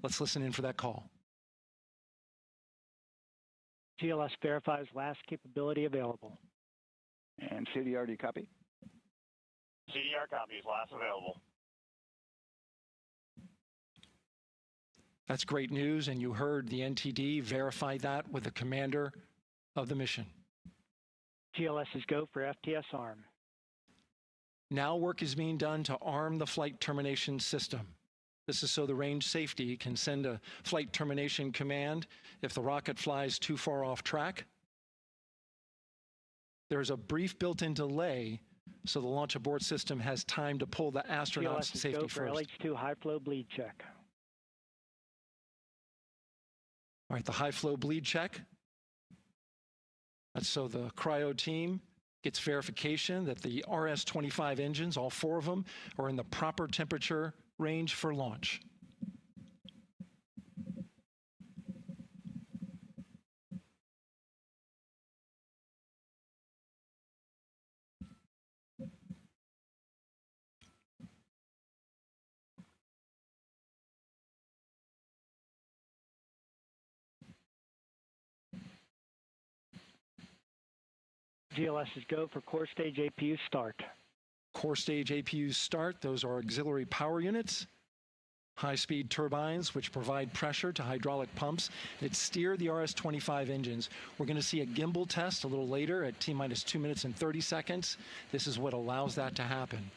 Let's listen in for that call.
GLS verifies last capability available.
And CDR, do you copy?
CDR copies, last available.
That's great news, and you heard the NTD verify that with the commander of the mission.
GLS is go for FTS arm.
Now work is being done to arm the flight termination system. This is so the range safety can send a flight termination command if the rocket flies too far off track. There's a brief built-in delay, so the launch abort system has time to pull the astronauts to safety
go for
first.
LH2 high flow bleed check.
All right, the high flow bleed check. That's so the cryo team gets verification that the RS-25 engines, all 4 of them, are in the proper temperature range for launch.
GLS is go for core stage APU start.
Core stage APUs start. Those are auxiliary power units, high-speed turbines which provide pressure to hydraulic pumps that steer the RS-25 engines. We're going to see a gimbal test a little later at T-minus 2 minutes and 30 seconds. This is what allows that to happen.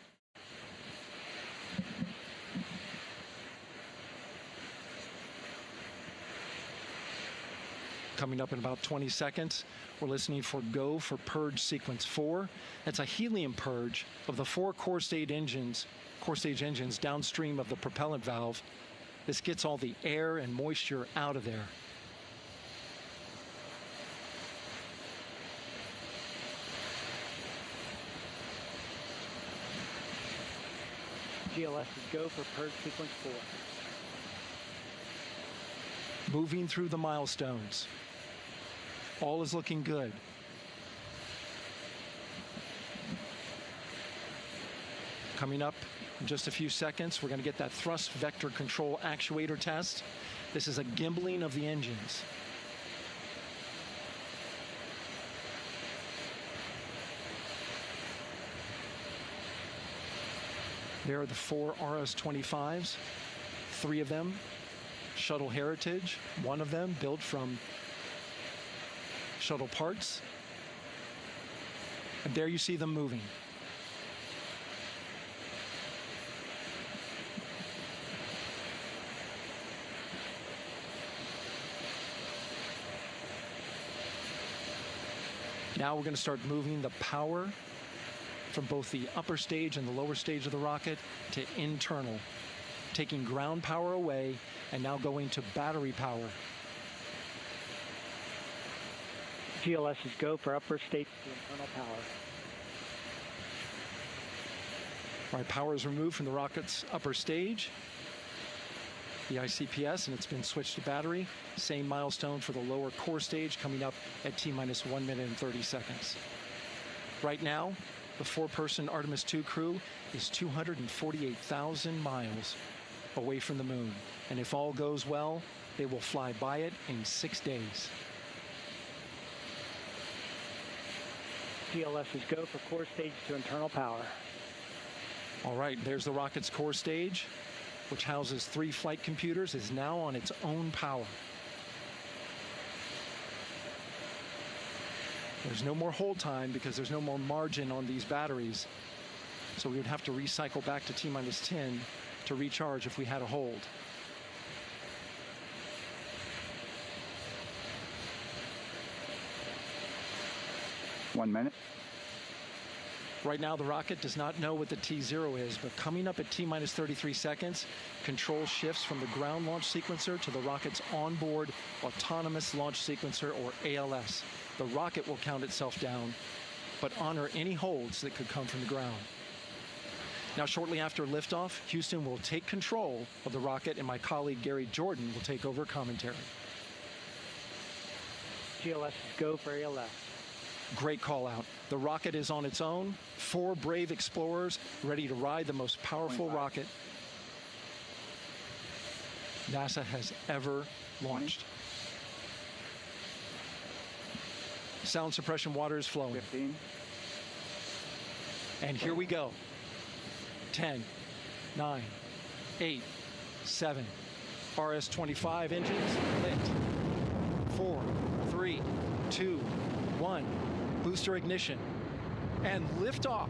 Coming up in about 20 seconds, we're listening for go for purge sequence 4. That's a helium purge of the 4 core stage engines downstream of the propellant valve. This gets all the air and moisture out of there.
GLS is go for purge sequence 4.
Moving through the milestones. All is looking good. Coming up in just a few seconds, we're going to get that thrust vector control actuator test. This is a gimbaling of the engines. There are the 4 RS-25s, 3 of them shuttle heritage, 1 of them built from shuttle parts. And there you see them moving. Now we're going to start moving the power from both the upper stage and the lower stage of the rocket to internal, taking ground power away and now going to battery power.
GLS is go for upper stage to internal power.
All right, power is removed from the rocket's upper stage, the ICPS, and it's been switched to battery. Same milestone for the lower core stage coming up at T-minus 1 minute and 30 seconds. Right now, The 4-person Artemis II crew is 248,000 miles away from the moon. And if all goes well, they will fly by it in 6 days.
GLS is go for core stage to internal power.
All right, there's the rocket's core stage, which houses 3 flight computers, is now on its own power. There's no more hold time because there's no more margin on these batteries. So we would have to recycle back to T-minus 10 to recharge if we had a hold.
One minute.
Right now, the rocket does not know what the T0 is, but coming up at T-minus 33 seconds, control shifts from the ground launch sequencer to the rocket's onboard autonomous launch sequencer, or ALS. The rocket will count itself down, but honor any holds that could come from the ground. Now, shortly after liftoff, Houston will take control of the rocket, and my colleague Gary Jordan will take over commentary.
GLS is go for ALS.
Great call out. The rocket is on its own. 4 brave explorers ready to ride the most powerful rocket NASA has ever launched. Sound suppression water is flowing.
15.
And here we go. 10, 9, 8, 7. RS-25 engines lit. 4, 3, 2, 1. Booster ignition. And liftoff.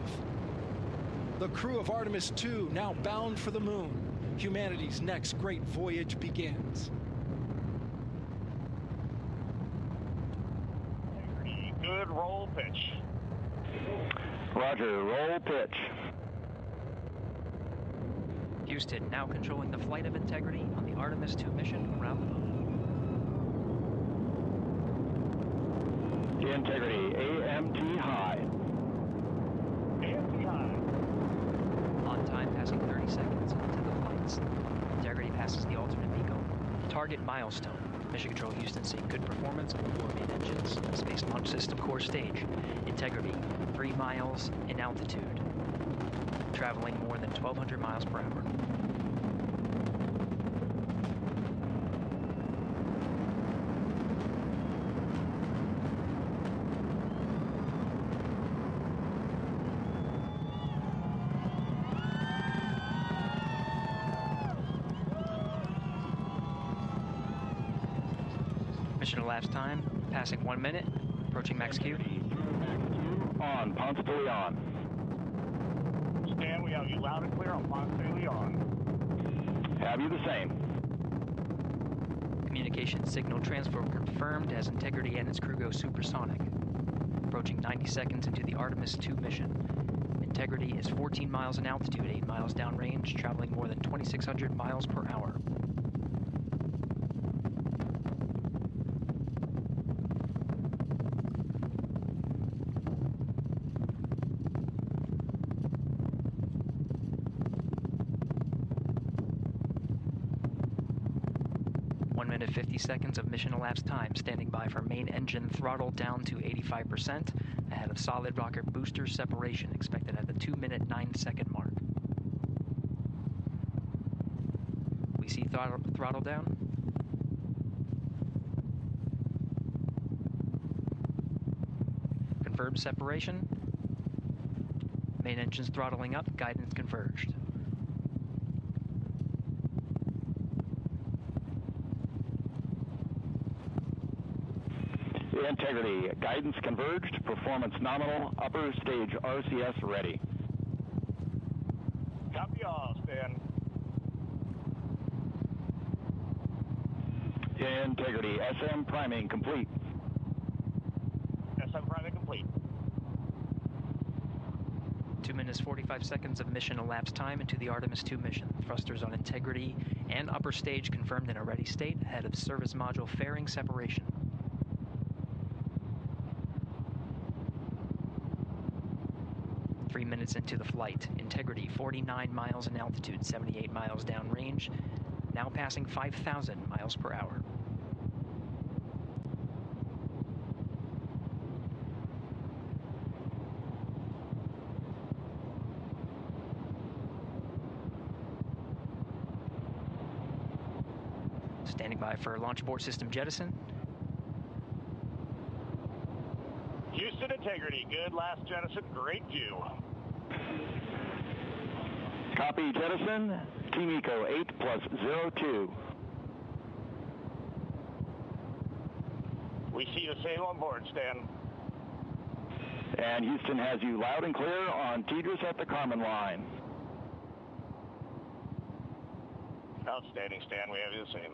The crew of Artemis II now bound for the moon. Humanity's next great voyage begins.
Good roll pitch.
Roger, roll pitch.
Houston now controlling the flight of Integrity on the Artemis II mission around the moon.
Integrity, AMT high.
AMT high.
On time, passing 30 seconds into the flights. Integrity passes the alternate MECO. Target milestone. Mission Control Houston seeing good performance on the 4 main engines. Space Launch System core stage. Integrity, 3 miles in altitude. Traveling more than 1,200 miles per hour. Mission elapsed time, passing 1 minute, approaching max Q.
On, Ponce de Leon.
Stan, we have you loud and clear on Ponce de Leon.
Have you the same.
Communication signal transfer confirmed as Integrity and its crew go supersonic. Approaching 90 seconds into the Artemis II mission. Integrity is 14 miles in altitude, 8 miles downrange, traveling more than 2,600 miles per hour. Minute 50 seconds of mission elapsed time, standing by for main engine throttle down to 85%, ahead of solid rocket booster separation, expected at the 2-minute 9-second mark. We see throttle down. Confirmed separation. Main engines throttling up, guidance converged.
Integrity, guidance converged, performance nominal, upper stage RCS ready.
Copy all, Stan.
Integrity, SM priming complete.
SM priming complete.
2 minutes 45 seconds of mission elapsed time into the Artemis II mission. Thrusters on Integrity and upper stage confirmed in a ready state, ahead of service module fairing separation. 3 minutes into the flight. Integrity, 49 miles in altitude, 78 miles downrange, now passing 5,000 miles per hour. Standing by for launch abort system jettison.
Houston integrity, good last jettison, great view.
Copy jettison, Team Eco 8+02.
We see the same on board, Stan.
And Houston has you loud and clear on Tidris at the Carmen line.
Outstanding, Stan, we have you the same.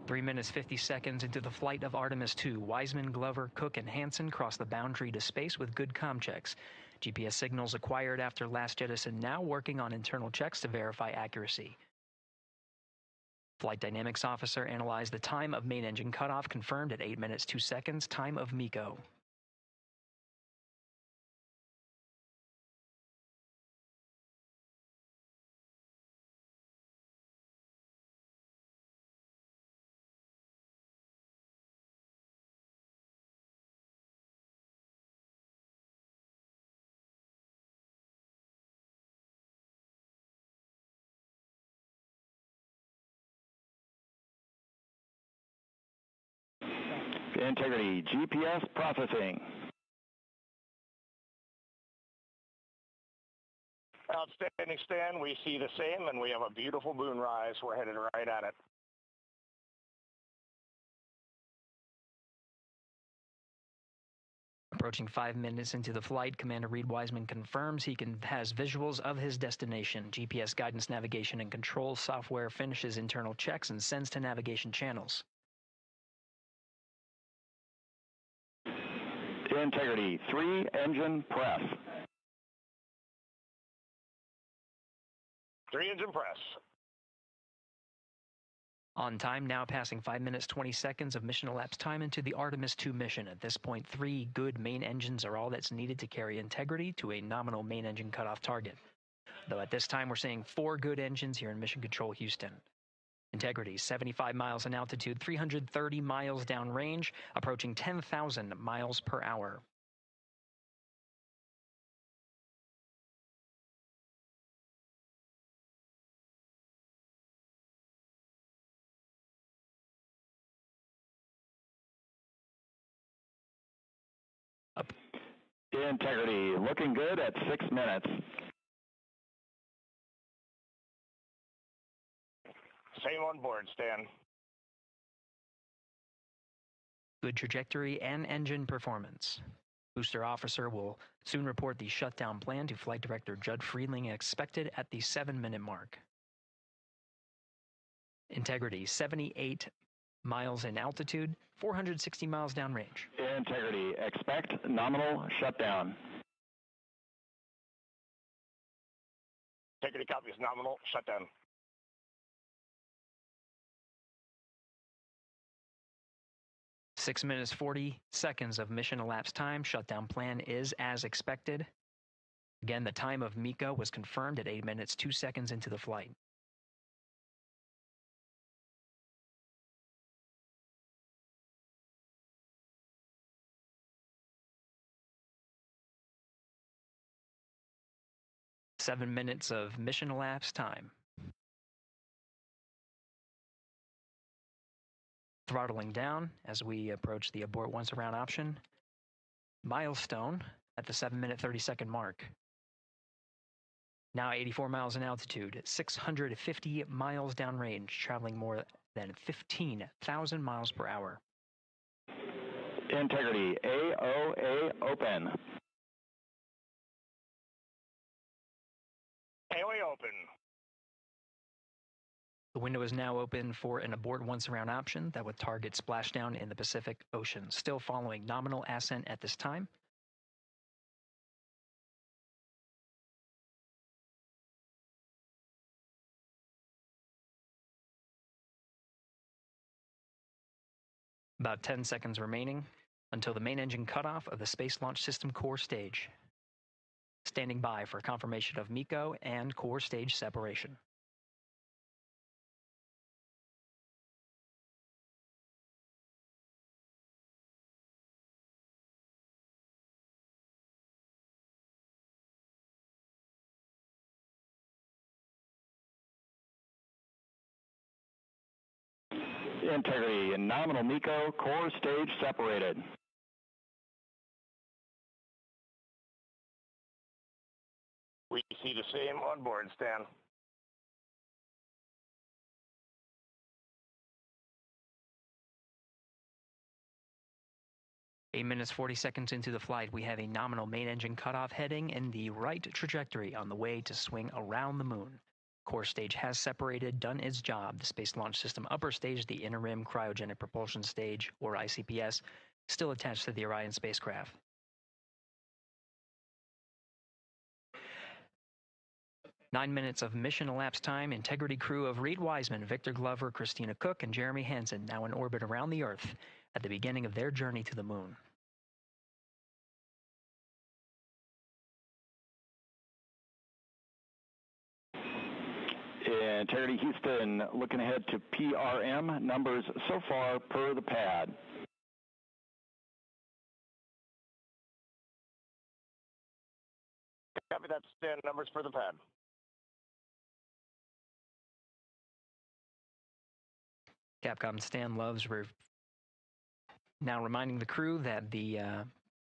3 minutes 50 seconds into the flight of Artemis II, Wiseman, Glover, Cook, and Hansen cross the boundary to space with good comm checks. GPS signals acquired after last jettison now working on internal checks to verify accuracy. Flight Dynamics Officer analyzed the time of main engine cutoff, confirmed at 8 minutes 2 seconds, time of MECO.
Integrity, GPS processing.
Outstanding, Stan. We see the same, and we have a beautiful moonrise. We're headed right at it.
Approaching 5 minutes into the flight, Commander Reed Wiseman confirms he has visuals of his destination. GPS guidance, navigation, and control software finishes internal checks and sends to navigation channels.
Integrity, 3 engine press.
3 engine press.
On time, now passing 5 minutes 20 seconds of mission elapsed time into the Artemis II mission. At this point, 3 good main engines are all that's needed to carry Integrity to a nominal main engine cutoff target. Though at this time, we're seeing 4 good engines here in Mission Control Houston. Integrity, 75 miles in altitude, 330 miles downrange, approaching 10,000 miles per hour.
Integrity, looking good at 6 minutes.
Same on board, Stan.
Good trajectory and engine performance. Booster officer will soon report the shutdown plan to Flight Director Judd Friedling, expected at the 7-minute mark. Integrity, 78 miles in altitude, 460 miles downrange.
Integrity, expect nominal shutdown.
Integrity copies, nominal shutdown.
Six minutes 40 seconds of mission elapsed time. Shutdown plan is as expected. Again, the time of MECO was confirmed at 8 minutes 2 seconds into the flight. Seven minutes of mission elapsed time. Throttling down as we approach the abort once around option. Milestone at the 7-minute 30-second mark. Now 84 miles in altitude, 650 miles downrange, traveling more than 15,000 miles per hour.
Integrity, AOA open.
AOA open.
The window is now open for an abort once around option that would target splashdown in the Pacific Ocean. Still following nominal ascent at this time. About 10 seconds remaining until the main engine cutoff of the Space Launch System core stage. Standing by for confirmation of MECO and core stage separation.
Integrity and nominal MECO, core stage separated.
We see the same on board, Stan.
Eight minutes, 40 seconds into the flight, we have a nominal main engine cutoff heading in the right trajectory on the way to swing around the moon. Core stage has separated, done its job. The Space Launch System upper stage, the Inner Rim Cryogenic Propulsion Stage, or ICPS, still attached to the Orion spacecraft. Nine minutes of mission elapsed time. Integrity crew of Reed Wiseman, Victor Glover, Christina Cook, and Jeremy Hansen now in orbit around the Earth at the beginning of their journey to the moon.
Integrity Houston looking ahead to PRM numbers so far per the pad.
Copy that, Stan. Numbers for the pad.
Capcom Stan Loves now reminding the crew that the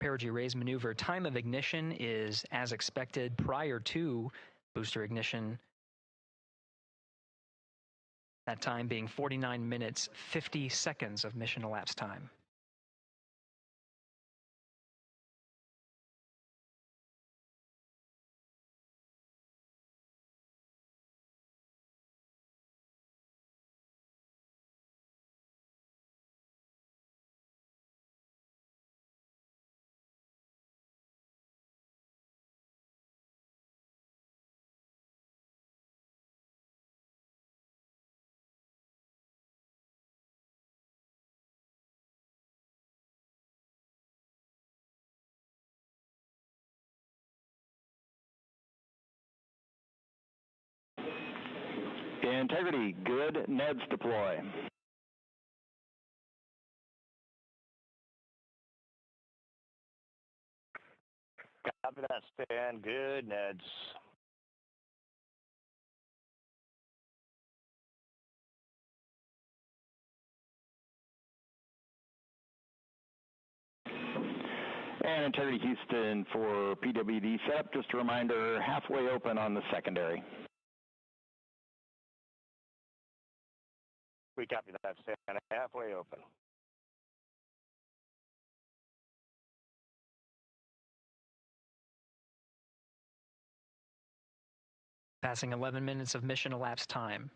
perigee raise maneuver time of ignition is as expected prior to booster ignition. That time being 49 minutes, 50 seconds of mission elapsed time.
Integrity, good. NEDS deploy.
Copy that, Stan. Good, Neds.
And Integrity Houston for PWD setup. Just a reminder, halfway open on the secondary.
We copy that, Stan. Halfway open.
Passing 11 minutes of mission elapsed time.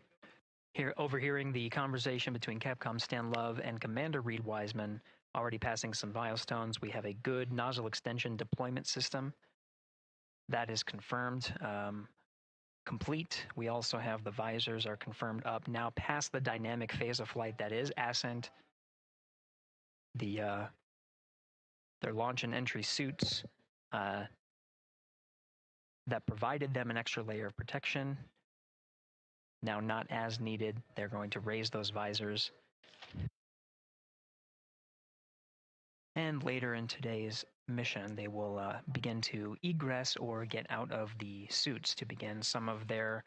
Here, overhearing the conversation between Capcom Stan Love and Commander Reed Wiseman, already passing some milestones. We have a good nozzle extension deployment system. That is confirmed. Complete. We also have the visors are confirmed up. Now past the dynamic phase of flight, that is ascent. Their launch and entry suits that provided them an extra layer of protection. Now not as needed. They're going to raise those visors. And later in today's mission, they will begin to egress or get out of the suits to begin some of their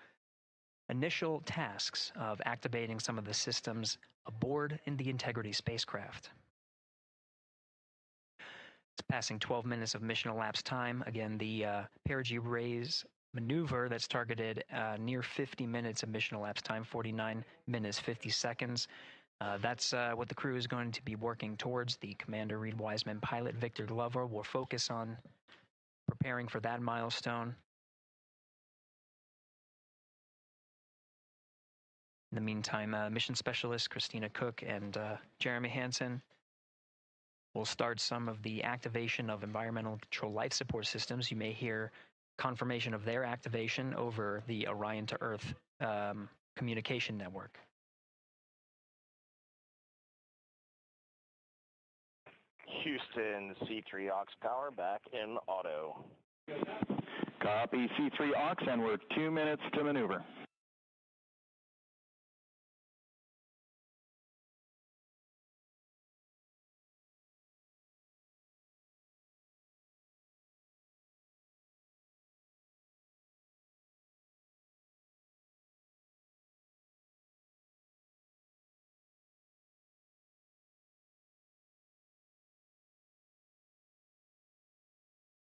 initial tasks of activating some of the systems aboard in the Integrity spacecraft. It's passing 12 minutes of mission elapsed time. Again, the perigee raise maneuver that's targeted near 50 minutes of mission elapsed time, 49 minutes, 50 seconds. That's what the crew is going to be working towards. The Commander Reed Wiseman, pilot Victor Glover will focus on preparing for that milestone. In the meantime, mission specialist Christina Cook and Jeremy Hansen will start some of the activation of environmental control life support systems. You may hear confirmation of their activation over the Orion to Earth communication network.
Houston, C3 aux power back in auto.
Copy C3 aux, and we're 2 minutes to maneuver.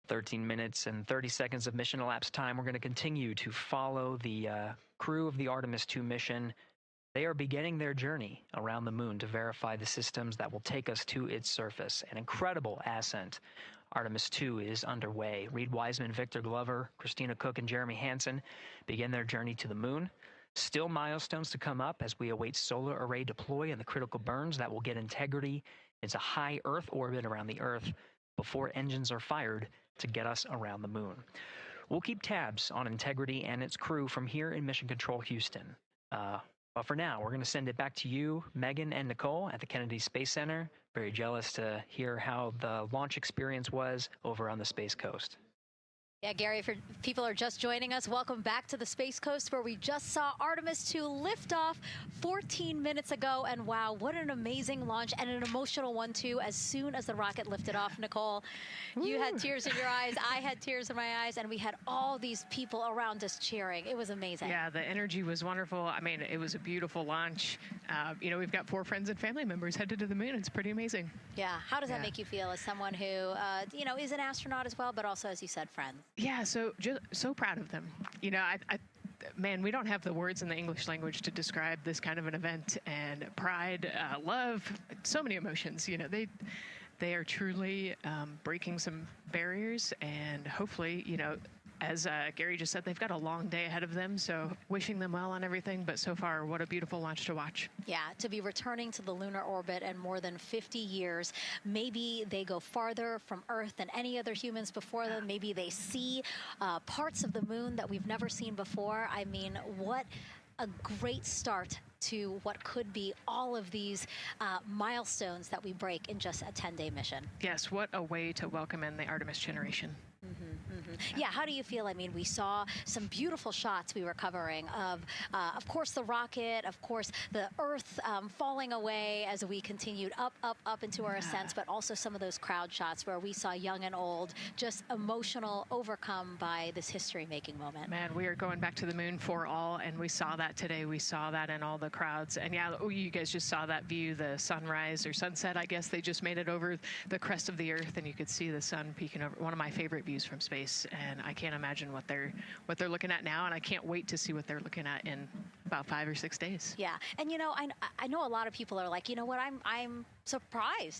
13 minutes and 30 seconds of mission elapsed time. We're going to continue to follow the crew of the Artemis II mission. They are beginning their journey around the moon to verify the systems that will take us to its surface. An incredible ascent. Artemis II is underway. Reed Wiseman, Victor Glover, Christina Cook, and Jeremy Hansen begin their journey to the moon. Still milestones to come up as we await solar array deploy and the critical burns that will get Integrity into high Earth orbit around the Earth before engines are fired to get us around the moon. We'll keep tabs on Integrity and its crew from here in Mission Control Houston. But for now, we're going to send it back to you, Megan and Nicole at the Kennedy Space Center. Very jealous to hear how the launch experience was over on the Space Coast.
Yeah, Gary, if people are just joining us, welcome back to the Space Coast, where we just saw Artemis II lift off 14 minutes ago. And wow, what an amazing launch, and an emotional one, too. As soon as the rocket lifted off, Nicole, you had tears in your eyes, I had tears in my eyes, and we had all these people around us cheering. It was amazing.
Yeah, the energy was wonderful. I mean, it was a beautiful launch. You know, we've got 4 friends and family members headed to the moon. It's pretty amazing.
Yeah, how does that make you feel as someone who, you know, is an astronaut as well, but also, as you said, friends?
Yeah, so proud of them. You know, man, we don't have the words in the English language to describe this kind of an event, and pride, love, so many emotions. You know, they are truly breaking some barriers, and hopefully, you know, as Gary just said, they've got a long day ahead of them, so wishing them well on everything. But so far, what a beautiful launch to watch.
Yeah, to be returning to the lunar orbit in more than 50 years. Maybe they go farther from Earth than any other humans before them. Maybe they see parts of the moon that we've never seen before. I mean, what a great start to what could be all of these milestones that we break in just a 10-day mission.
Yes, what a way to welcome in the Artemis generation.
Yeah, how do you feel? I mean, we saw some beautiful shots we were covering of course, the rocket, of course, the Earth falling away as we continued up into our ascents, but also some of those crowd shots where we saw young and old, just emotional, overcome by this history-making moment.
Man, we are going back to the moon for all, and we saw that today. We saw that in all the crowds. And yeah, you guys just saw that view, the sunrise or sunset, I guess. They just made it over the crest of the Earth, and you could see the sun peeking over. One of my favorite views from space, and I can't imagine what they're looking at now, and I can't wait to see what they're looking at in about 5 or 6 days.
Yeah, and you know, I know a lot of people are like, you know what, I'm surprised